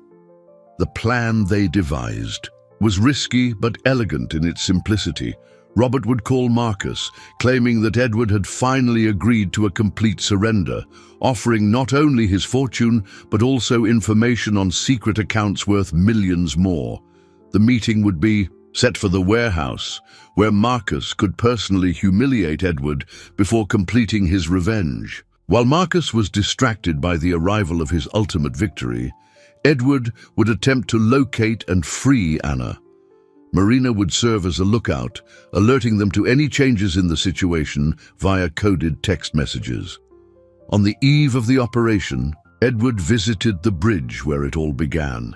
The plan they devised was risky but elegant in its simplicity. Robert would call Marcus, claiming that Edward had finally agreed to a complete surrender, offering not only his fortune, but also information on secret accounts worth millions more. The meeting would be set for the warehouse, where Marcus could personally humiliate Edward before completing his revenge. While Marcus was distracted by the arrival of his ultimate victory, Edward would attempt to locate and free Anna. Marina would serve as a lookout, alerting them to any changes in the situation via coded text messages. On the eve of the operation, Edward visited the bridge where it all began.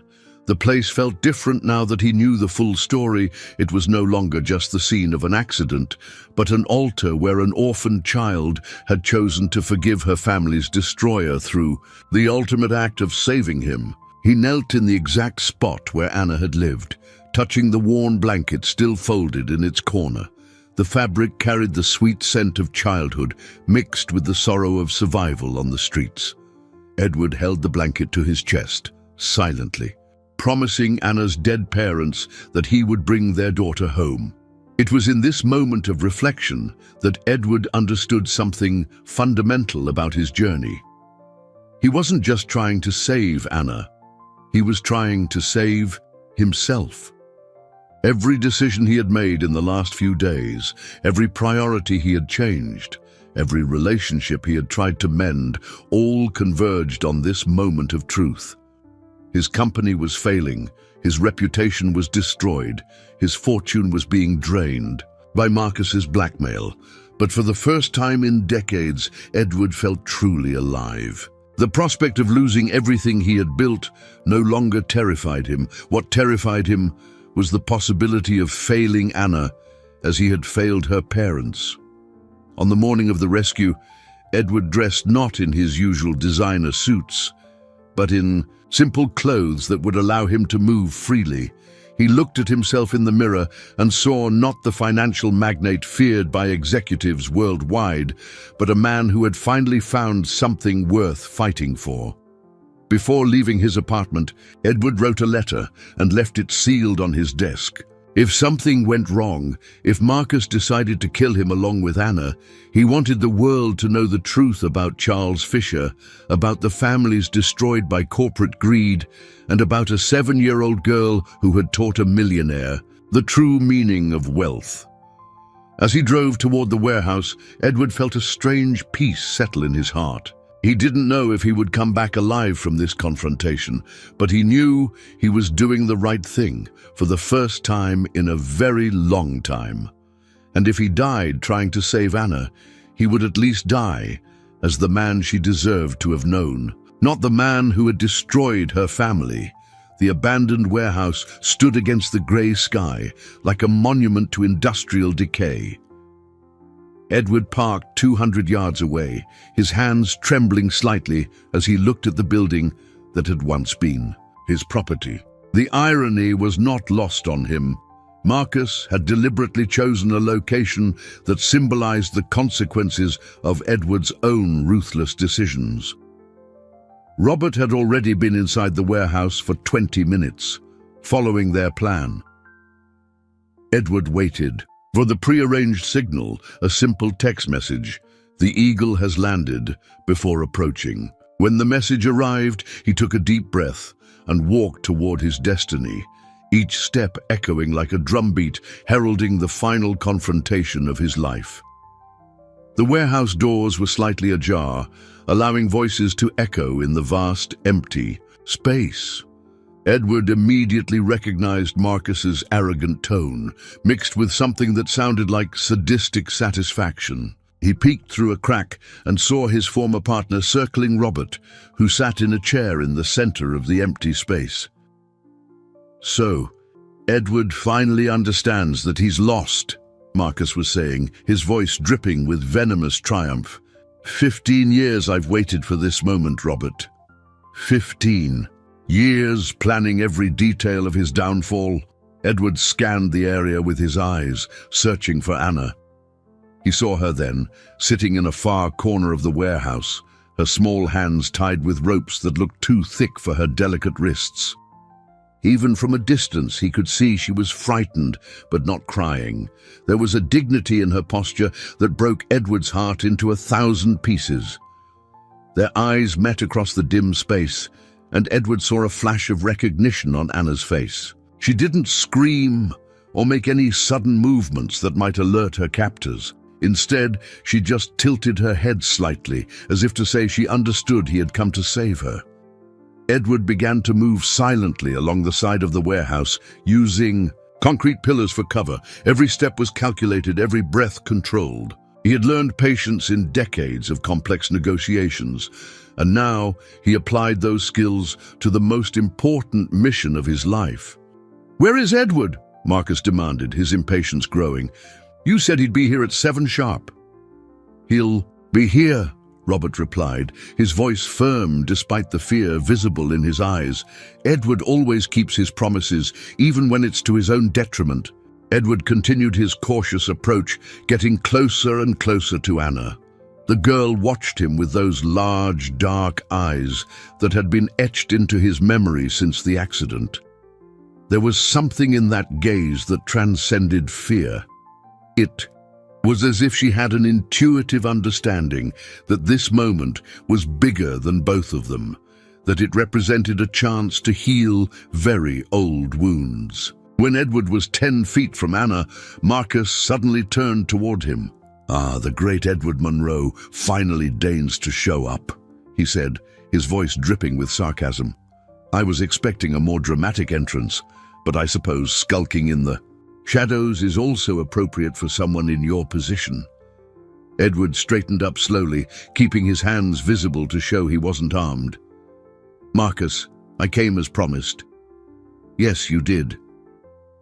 The place felt different now that he knew the full story. It was no longer just the scene of an accident, but an altar where an orphaned child had chosen to forgive her family's destroyer through the ultimate act of saving him. He knelt in the exact spot where Anna had lived, touching the worn blanket still folded in its corner. The fabric carried the sweet scent of childhood mixed with the sorrow of survival on the streets. Edward held the blanket to his chest, silently, promising Anna's dead parents that he would bring their daughter home. It was in this moment of reflection that Edward understood something fundamental about his journey. He wasn't just trying to save Anna, he was trying to save himself. Every decision he had made in the last few days, every priority he had changed, every relationship he had tried to mend, all converged on this moment of truth. His company was failing, his reputation was destroyed, his fortune was being drained by Marcus's blackmail. But for the first time in decades, Edward felt truly alive. The prospect of losing everything he had built no longer terrified him. What terrified him was the possibility of failing Anna as he had failed her parents. On the morning of the rescue, Edward dressed not in his usual designer suits, but in simple clothes that would allow him to move freely. He looked at himself in the mirror and saw not the financial magnate feared by executives worldwide, but a man who had finally found something worth fighting for. Before leaving his apartment, Edward wrote a letter and left it sealed on his desk. If something went wrong, if Marcus decided to kill him along with Anna, he wanted the world to know the truth about Charles Fisher, about the families destroyed by corporate greed, and about a 7-year-old girl who had taught a millionaire the true meaning of wealth. As he drove toward the warehouse, Edward felt a strange peace settle in his heart. He didn't know if he would come back alive from this confrontation, but he knew he was doing the right thing for the first time in a very long time. And if he died trying to save Anna, he would at least die as the man she deserved to have known, not the man who had destroyed her family. The abandoned warehouse stood against the gray sky like a monument to industrial decay. Edward parked 200 yards away, his hands trembling slightly as he looked at the building that had once been his property. The irony was not lost on him. Marcus had deliberately chosen a location that symbolized the consequences of Edward's own ruthless decisions. Robert had already been inside the warehouse for 20 minutes, following their plan. Edward waited for the prearranged signal, a simple text message, "The Eagle has landed," before approaching. When the message arrived, he took a deep breath and walked toward his destiny, each step echoing like a drumbeat, heralding the final confrontation of his life. The warehouse doors were slightly ajar, allowing voices to echo in the vast, empty space. Edward immediately recognized Marcus's arrogant tone, mixed with something that sounded like sadistic satisfaction. He peeked through a crack and saw his former partner circling Robert, who sat in a chair in the center of the empty space. "So, Edward finally understands that he's lost," Marcus was saying, his voice dripping with venomous triumph. 15 years I've waited for this moment, Robert. 15 years planning every detail of his downfall. Edward scanned the area with his eyes, searching for Anna. He saw her then, sitting in a far corner of the warehouse, her small hands tied with ropes that looked too thick for her delicate wrists. Even from a distance, he could see she was frightened, but not crying. There was a dignity in her posture that broke Edward's heart into 1,000 pieces. Their eyes met across the dim space, and Edward saw a flash of recognition on Anna's face. She didn't scream or make any sudden movements that might alert her captors. Instead, she just tilted her head slightly, as if to say she understood he had come to save her. Edward began to move silently along the side of the warehouse, using concrete pillars for cover. Every step was calculated, every breath controlled. He had learned patience in decades of complex negotiations, and now he applied those skills to the most important mission of his life. "Where is Edward?" Marcus demanded, his impatience growing. "You said he'd be here at 7 sharp." "He'll be here," Robert replied, his voice firm despite the fear visible in his eyes. "Edward always keeps his promises, even when it's to his own detriment." Edward continued his cautious approach, getting closer and closer to Anna. The girl watched him with those large, dark eyes that had been etched into his memory since the accident. There was something in that gaze that transcended fear. It was as if she had an intuitive understanding that this moment was bigger than both of them, that it represented a chance to heal very old wounds. When Edward was 10 feet from Anna, Marcus suddenly turned toward him. "Ah, the great Edward Munro finally deigns to show up," he said, his voice dripping with sarcasm. "I was expecting a more dramatic entrance, but I suppose skulking in the shadows is also appropriate for someone in your position." Edward straightened up slowly, keeping his hands visible to show he wasn't armed. "Marcus, I came as promised." "Yes, you did,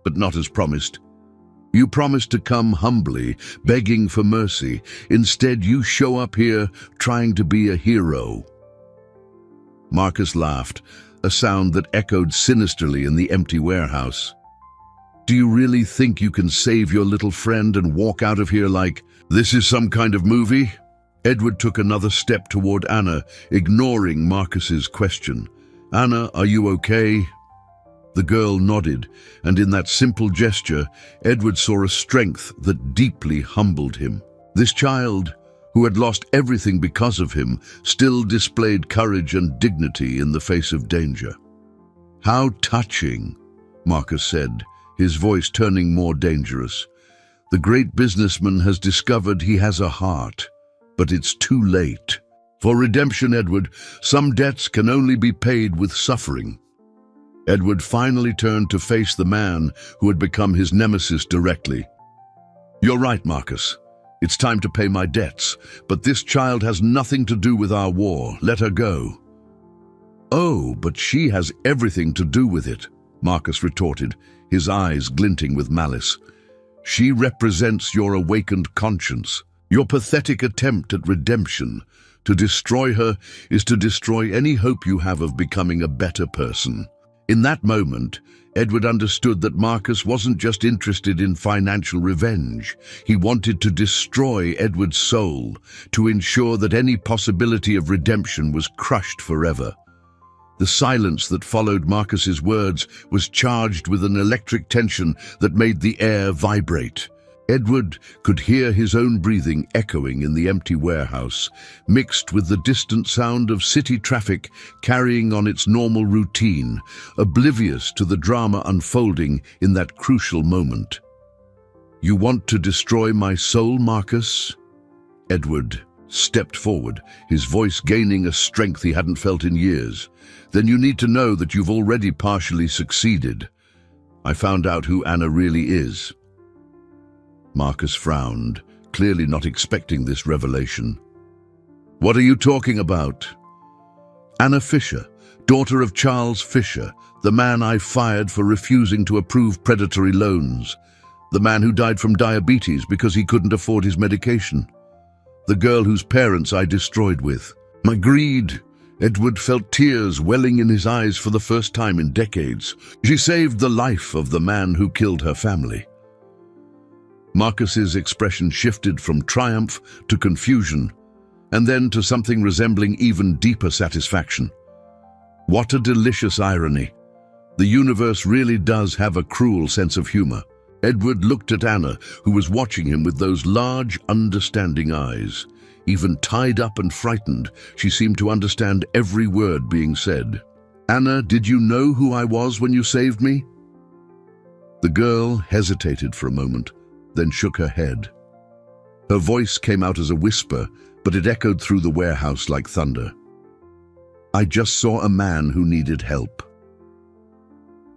but not as promised. You promised to come humbly, begging for mercy. Instead, you show up here trying to be a hero." Marcus laughed, a sound that echoed sinisterly in the empty warehouse. "Do you really think you can save your little friend and walk out of here like this is some kind of movie?" Edward took another step toward Anna, ignoring Marcus's question. "Anna, are you okay?" The girl nodded, and in that simple gesture, Edward saw a strength that deeply humbled him. This child, who had lost everything because of him, still displayed courage and dignity in the face of danger. "How touching," Marcus said, his voice turning more dangerous. "The great businessman has discovered he has a heart, but it's too late. For redemption, Edward, some debts can only be paid with suffering." Edward finally turned to face the man who had become his nemesis directly. "You're right, Marcus. It's time to pay my debts, but this child has nothing to do with our war. Let her go." "Oh, but she has everything to do with it," Marcus retorted, his eyes glinting with malice. "She represents your awakened conscience, your pathetic attempt at redemption. To destroy her is to destroy any hope you have of becoming a better person." In that moment, Edward understood that Marcus wasn't just interested in financial revenge. He wanted to destroy Edward's soul, to ensure that any possibility of redemption was crushed forever. The silence that followed Marcus's words was charged with an electric tension that made the air vibrate. Edward could hear his own breathing echoing in the empty warehouse, mixed with the distant sound of city traffic carrying on its normal routine, oblivious to the drama unfolding in that crucial moment. "You want to destroy my soul, Marcus?" Edward stepped forward, his voice gaining a strength he hadn't felt in years. "Then you need to know that you've already partially succeeded. I found out who Anna really is." Marcus frowned, clearly not expecting this revelation. "What are you talking about?" "Anna Fisher, daughter of Charles Fisher, the man I fired for refusing to approve predatory loans, the man who died from diabetes because he couldn't afford his medication, the girl whose parents I destroyed with. My greed." Edward felt tears welling in his eyes for the first time in decades. "She saved the life of the man who killed her family." Marcus's expression shifted from triumph to confusion, and then to something resembling even deeper satisfaction. What a delicious irony. The universe really does have a cruel sense of humor. Edward looked at Anna, who was watching him with those large, understanding eyes. Even tied up and frightened, she seemed to understand every word being said. "Anna, did you know who I was when you saved me?" The girl hesitated for a moment, then shook her head. Her voice came out as a whisper, but it echoed through the warehouse like thunder. "I just saw a man who needed help."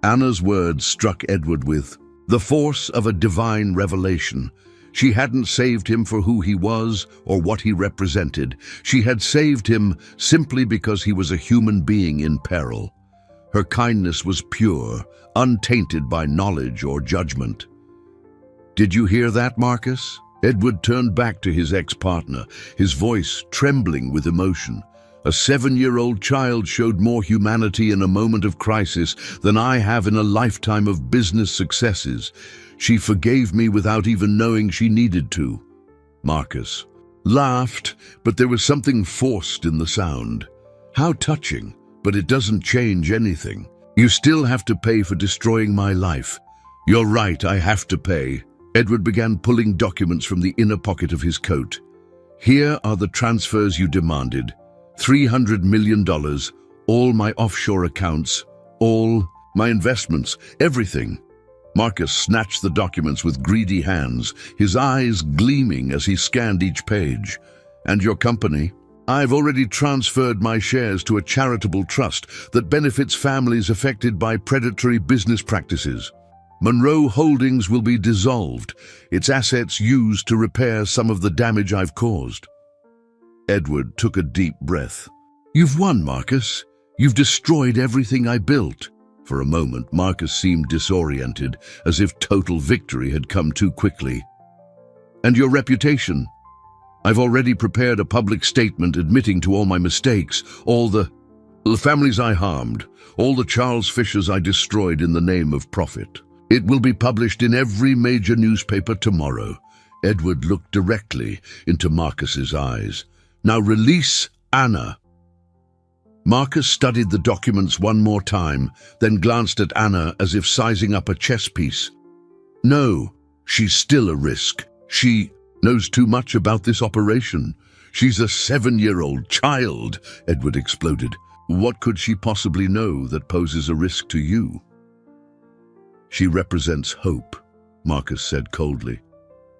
Anna's words struck Edward with the force of a divine revelation. She hadn't saved him for who he was or what he represented. She had saved him simply because he was a human being in peril. Her kindness was pure, untainted by knowledge or judgment. "Did you hear that, Marcus?" Edward turned back to his ex-partner, his voice trembling with emotion. "A 7-year-old child showed more humanity in a moment of crisis than I have in a lifetime of business successes. She forgave me without even knowing she needed to." Marcus laughed, but there was something forced in the sound. "How touching, but it doesn't change anything. You still have to pay for destroying my life." "You're right, I have to pay," Edward began pulling documents from the inner pocket of his coat. "Here are the transfers you demanded. $300 million, all my offshore accounts, all my investments, everything." Marcus snatched the documents with greedy hands, his eyes gleaming as he scanned each page. "And your company? I've already transferred my shares to a charitable trust that benefits families affected by predatory business practices. Monroe Holdings will be dissolved, its assets used to repair some of the damage I've caused." Edward took a deep breath. "You've won, Marcus. You've destroyed everything I built." For a moment, Marcus seemed disoriented, as if total victory had come too quickly. "And your reputation? I've already prepared a public statement admitting to all my mistakes, all the families I harmed, all the Charles Fishers I destroyed in the name of profit. It will be published in every major newspaper tomorrow." Edward looked directly into Marcus's eyes. "Now release Anna." Marcus studied the documents one more time, then glanced at Anna as if sizing up a chess piece. "No, she's still a risk. She knows too much about this operation. She's a 7-year-old child," Edward exploded. "What could she possibly know that poses a risk to you?" "She represents hope," Marcus said coldly.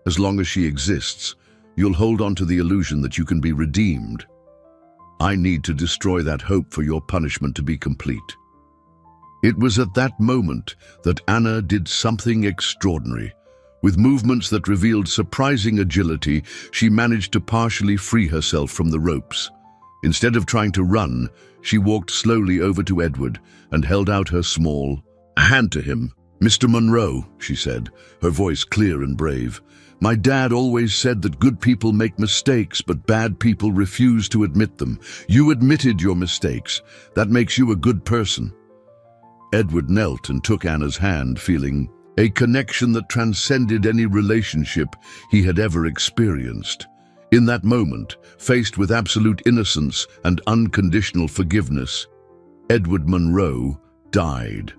"As long as she exists, you'll hold on to the illusion that you can be redeemed. I need to destroy that hope for your punishment to be complete." It was at that moment that Anna did something extraordinary. With movements that revealed surprising agility, she managed to partially free herself from the ropes. Instead of trying to run, she walked slowly over to Edward and held out her small hand to him. "Mr. Monroe," she said, her voice clear and brave, "my dad always said that good people make mistakes, but bad people refuse to admit them. You admitted your mistakes. That makes you a good person." Edward knelt and took Anna's hand, feeling a connection that transcended any relationship he had ever experienced. In that moment, faced with absolute innocence and unconditional forgiveness, Edward Monroe died.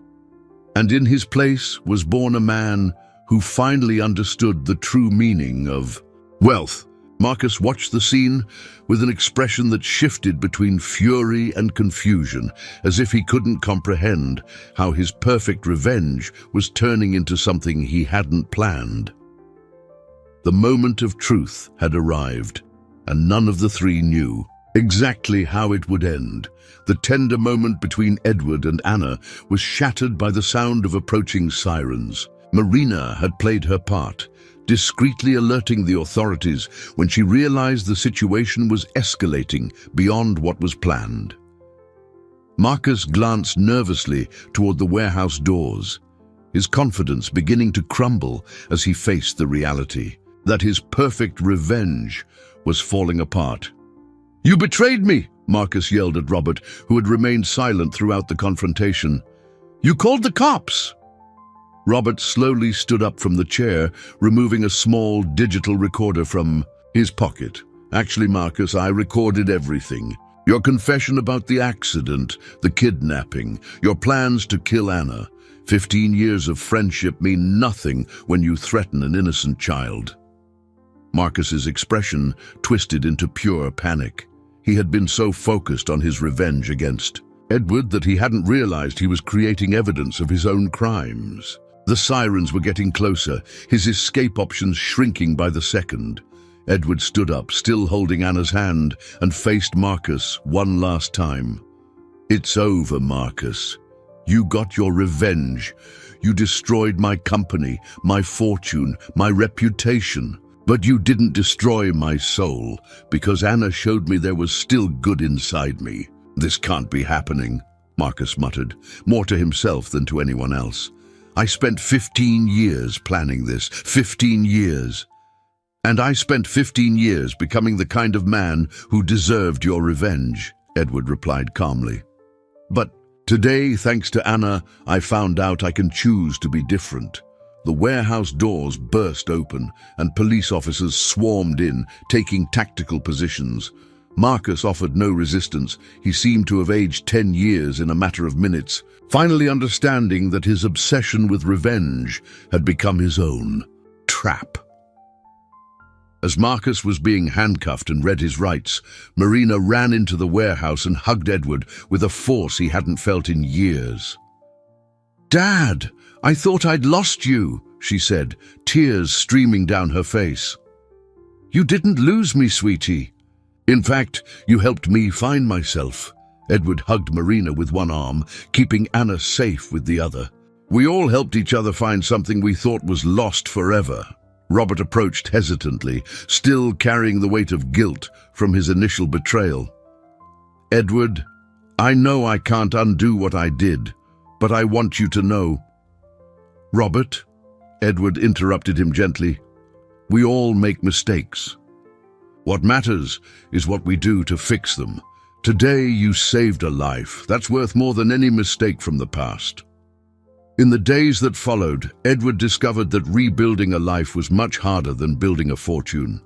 And in his place was born a man who finally understood the true meaning of wealth. Marcus watched the scene with an expression that shifted between fury and confusion, as if he couldn't comprehend how his perfect revenge was turning into something he hadn't planned. The moment of truth had arrived, and none of the three knew exactly how it would end. The tender moment between Edward and Anna was shattered by the sound of approaching sirens. Marina had played her part, discreetly alerting the authorities when she realized the situation was escalating beyond what was planned. Marcus glanced nervously toward the warehouse doors, his confidence beginning to crumble as he faced the reality that his perfect revenge was falling apart. "You betrayed me!" Marcus yelled at Robert, who had remained silent throughout the confrontation. "You called the cops!" Robert slowly stood up from the chair, removing a small digital recorder from his pocket. "Actually, Marcus, I recorded everything. Your confession about the accident, the kidnapping, your plans to kill Anna. 15 years of friendship mean nothing when you threaten an innocent child." Marcus's expression twisted into pure panic. He had been so focused on his revenge against Edward that he hadn't realized he was creating evidence of his own crimes. The sirens were getting closer, his escape options shrinking by the second. Edward stood up, still holding Anna's hand, and faced Marcus one last time. "It's over, Marcus. You got your revenge. You destroyed my company, my fortune, my reputation. But you didn't destroy my soul, because Anna showed me there was still good inside me." "This can't be happening," Marcus muttered, more to himself than to anyone else. "I spent 15 years planning this, 15 years. And I spent 15 years becoming the kind of man who deserved your revenge," Edward replied calmly. "But today, thanks to Anna, I found out I can choose to be different." The warehouse doors burst open, and police officers swarmed in, taking tactical positions. Marcus offered no resistance. He seemed to have aged 10 years in a matter of minutes, finally understanding that his obsession with revenge had become his own trap. As Marcus was being handcuffed and read his rights, Marina ran into the warehouse and hugged Edward with a force he hadn't felt in years. "Dad, I thought I'd lost you," she said, tears streaming down her face. "You didn't lose me, sweetie. In fact, you helped me find myself." Edward hugged Marina with one arm, keeping Anna safe with the other. "We all helped each other find something we thought was lost forever." Robert approached hesitantly, still carrying the weight of guilt from his initial betrayal. "Edward, I know I can't undo what I did, but I want you to know." "Robert," Edward interrupted him gently, "we all make mistakes. What matters is what we do to fix them. Today you saved a life. That's worth more than any mistake from the past." In the days that followed, Edward discovered that rebuilding a life was much harder than building a fortune.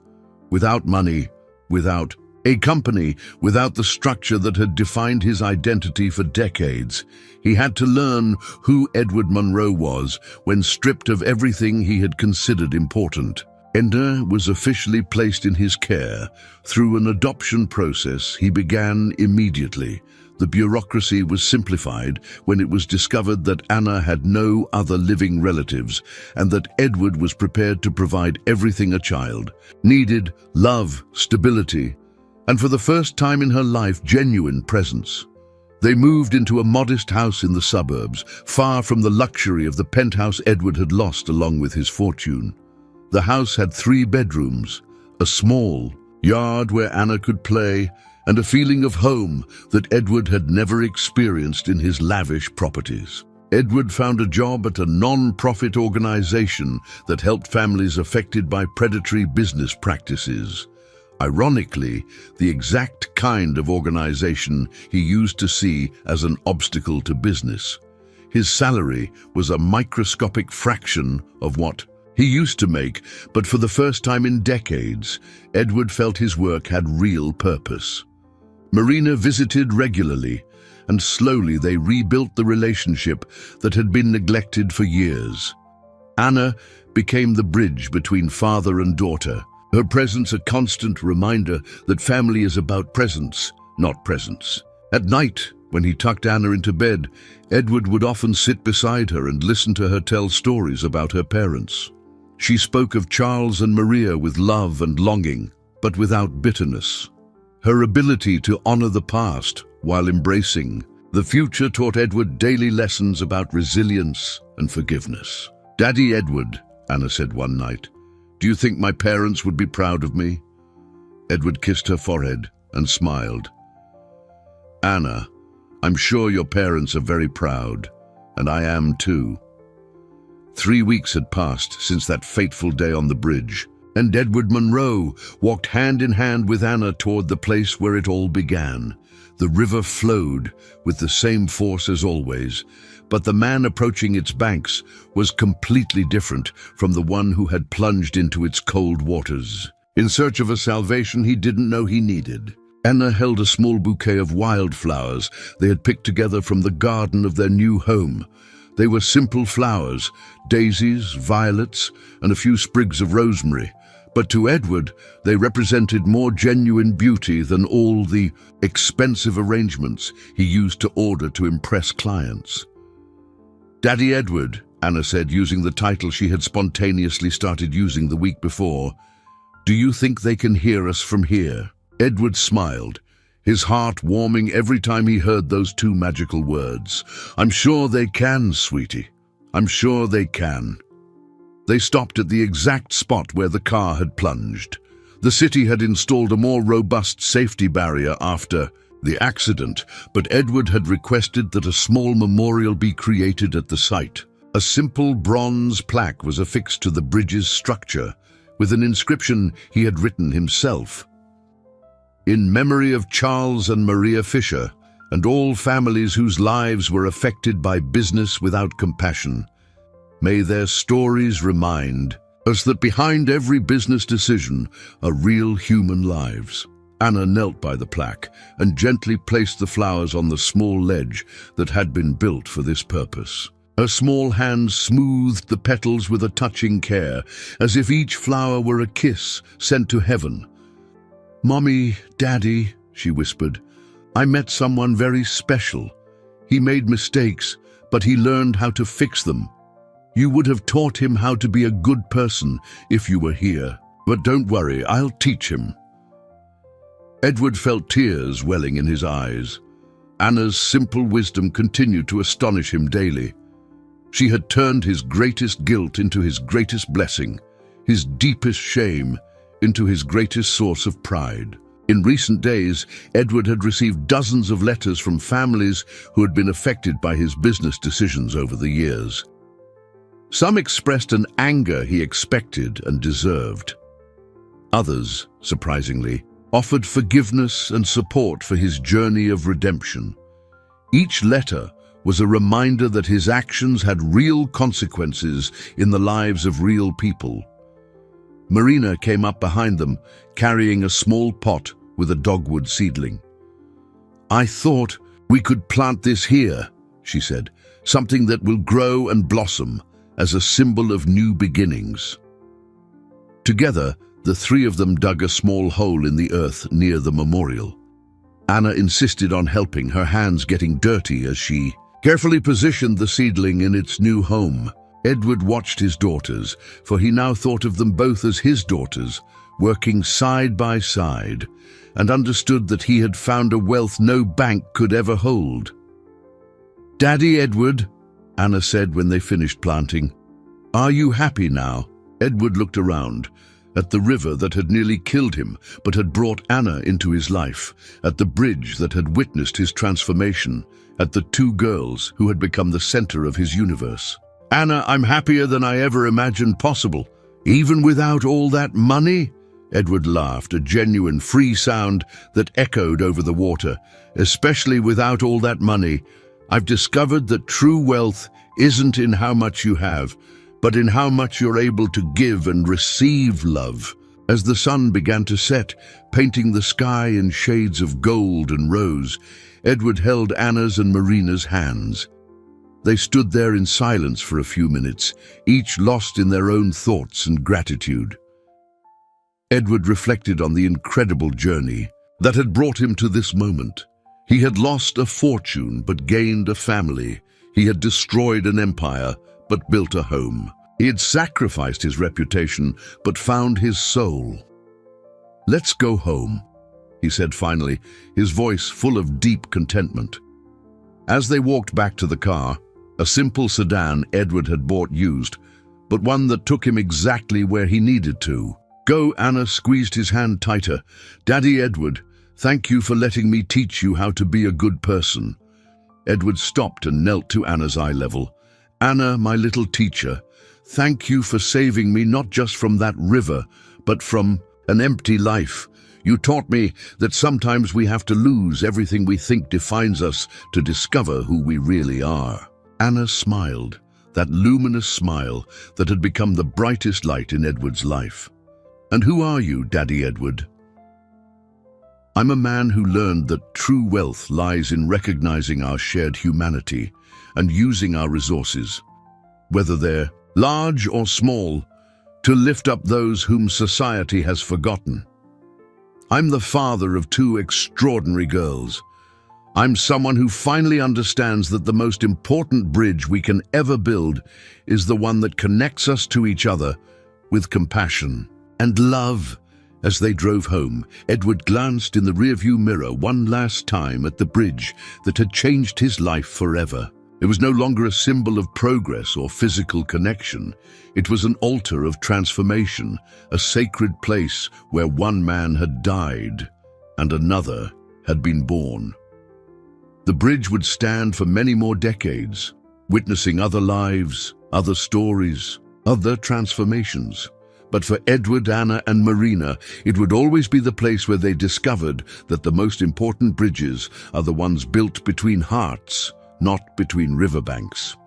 Without money, without a company, without the structure that had defined his identity for decades, he had to learn who Edward Monroe was when stripped of everything he had considered important. Anna was officially placed in his care. Through an adoption process he began immediately. The bureaucracy was simplified when it was discovered that Anna had no other living relatives and that Edward was prepared to provide everything a child needed: love, stability, and for the first time in her life, genuine presence. They moved into a modest house in the suburbs, far from the luxury of the penthouse Edward had lost along with his fortune. The house had 3 bedrooms, a small yard where Anna could play, and a feeling of home that Edward had never experienced in his lavish properties. Edward found a job at a non-profit organization that helped families affected by predatory business practices. Ironically, the exact kind of organization he used to see as an obstacle to business. His salary was a microscopic fraction of what he used to make, but for the first time in decades, Edward felt his work had real purpose. Marina visited regularly, and slowly they rebuilt the relationship that had been neglected for years. Anna became the bridge between father and daughter, her presence a constant reminder that family is about presence, not presence. At night, when he tucked Anna into bed, Edward would often sit beside her and listen to her tell stories about her parents. She spoke of Charles and Maria with love and longing, but without bitterness. Her ability to honor the past while embracing the future taught Edward daily lessons about resilience and forgiveness. "Daddy Edward," Anna said one night, "do you think my parents would be proud of me?" Edward kissed her forehead and smiled. "Anna, I'm sure your parents are very proud, and I am too." 3 weeks had passed since that fateful day on the bridge, and Edward Monroe walked hand in hand with Anna toward the place where it all began. The river flowed with the same force as always, but the man approaching its banks was completely different from the one who had plunged into its cold waters, in search of a salvation he didn't know he needed. Anna held a small bouquet of wildflowers they had picked together from the garden of their new home. They were simple flowers, daisies, violets, and a few sprigs of rosemary. But to Edward, they represented more genuine beauty than all the expensive arrangements he used to order to impress clients. "Daddy Edward," Anna said, using the title she had spontaneously started using the week before, "do you think they can hear us from here?" Edward smiled, his heart warming every time he heard those 2 magical words. "I'm sure they can, sweetie. I'm sure they can." They stopped at the exact spot where the car had plunged. The city had installed a more robust safety barrier after the accident, but Edward had requested that a small memorial be created at the site. A simple bronze plaque was affixed to the bridge's structure, with an inscription he had written himself. "In memory of Charles and Maria Fisher, and all families whose lives were affected by business without compassion, may their stories remind us that behind every business decision are real human lives." Anna knelt by the plaque and gently placed the flowers on the small ledge that had been built for this purpose. Her small hands smoothed the petals with a touching care, as if each flower were a kiss sent to heaven. "Mommy, Daddy," she whispered, "I met someone very special. He made mistakes, but he learned how to fix them. You would have taught him how to be a good person if you were here. But don't worry, I'll teach him." Edward felt tears welling in his eyes. Anna's simple wisdom continued to astonish him daily. She had turned his greatest guilt into his greatest blessing, his deepest shame into his greatest source of pride. In recent days, Edward had received dozens of letters from families who had been affected by his business decisions over the years. Some expressed an anger he expected and deserved. Others, surprisingly, offered forgiveness and support for his journey of redemption. Each letter was a reminder that his actions had real consequences in the lives of real people. Marina came up behind them, carrying a small pot with a dogwood seedling. "I thought we could plant this here," she said, "something that will grow and blossom as a symbol of new beginnings." Together, the three of them dug a small hole in the earth near the memorial. Anna insisted on helping, her hands getting dirty as she carefully positioned the seedling in its new home. Edward watched his daughters, for he now thought of them both as his daughters, working side by side, and understood that he had found a wealth no bank could ever hold. "Daddy Edward," Anna said when they finished planting, "are you happy now?" Edward looked around, at the river that had nearly killed him but had brought Anna into his life, at the bridge that had witnessed his transformation, at the two girls who had become the center of his universe. "Anna, I'm happier than I ever imagined possible. Even without all that money?" Edward laughed, a genuine, free sound that echoed over the water. "Especially without all that money. I've discovered that true wealth isn't in how much you have, but in how much you're able to give and receive love." As the sun began to set, painting the sky in shades of gold and rose, Edward held Anna's and Marina's hands. They stood there in silence for a few minutes, each lost in their own thoughts and gratitude. Edward reflected on the incredible journey that had brought him to this moment. He had lost a fortune but gained a family. He had destroyed an empire but built a home. He had sacrificed his reputation but found his soul. "Let's go home," he said finally, his voice full of deep contentment. As they walked back to the car, a simple sedan Edward had bought used, but one that took him exactly where he needed to. "Go," Anna squeezed his hand tighter. "Daddy Edward, thank you for letting me teach you how to be a good person." Edward stopped and knelt to Anna's eye level. "Anna, my little teacher, thank you for saving me not just from that river, but from an empty life. You taught me that sometimes we have to lose everything we think defines us to discover who we really are." Anna smiled, that luminous smile that had become the brightest light in Edward's life. "And who are you, Daddy Edward?" "I'm a man who learned that true wealth lies in recognizing our shared humanity and using our resources, whether they're large or small, to lift up those whom society has forgotten. I'm the father of two extraordinary girls. I'm someone who finally understands that the most important bridge we can ever build is the one that connects us to each other with compassion and love." As they drove home, Edward glanced in the rearview mirror one last time at the bridge that had changed his life forever. It was no longer a symbol of progress or physical connection. It was an altar of transformation, a sacred place where one man had died and another had been born. The bridge would stand for many more decades, witnessing other lives, other stories, other transformations. But for Edward, Anna, and Marina, it would always be the place where they discovered that the most important bridges are the ones built between hearts, not between riverbanks.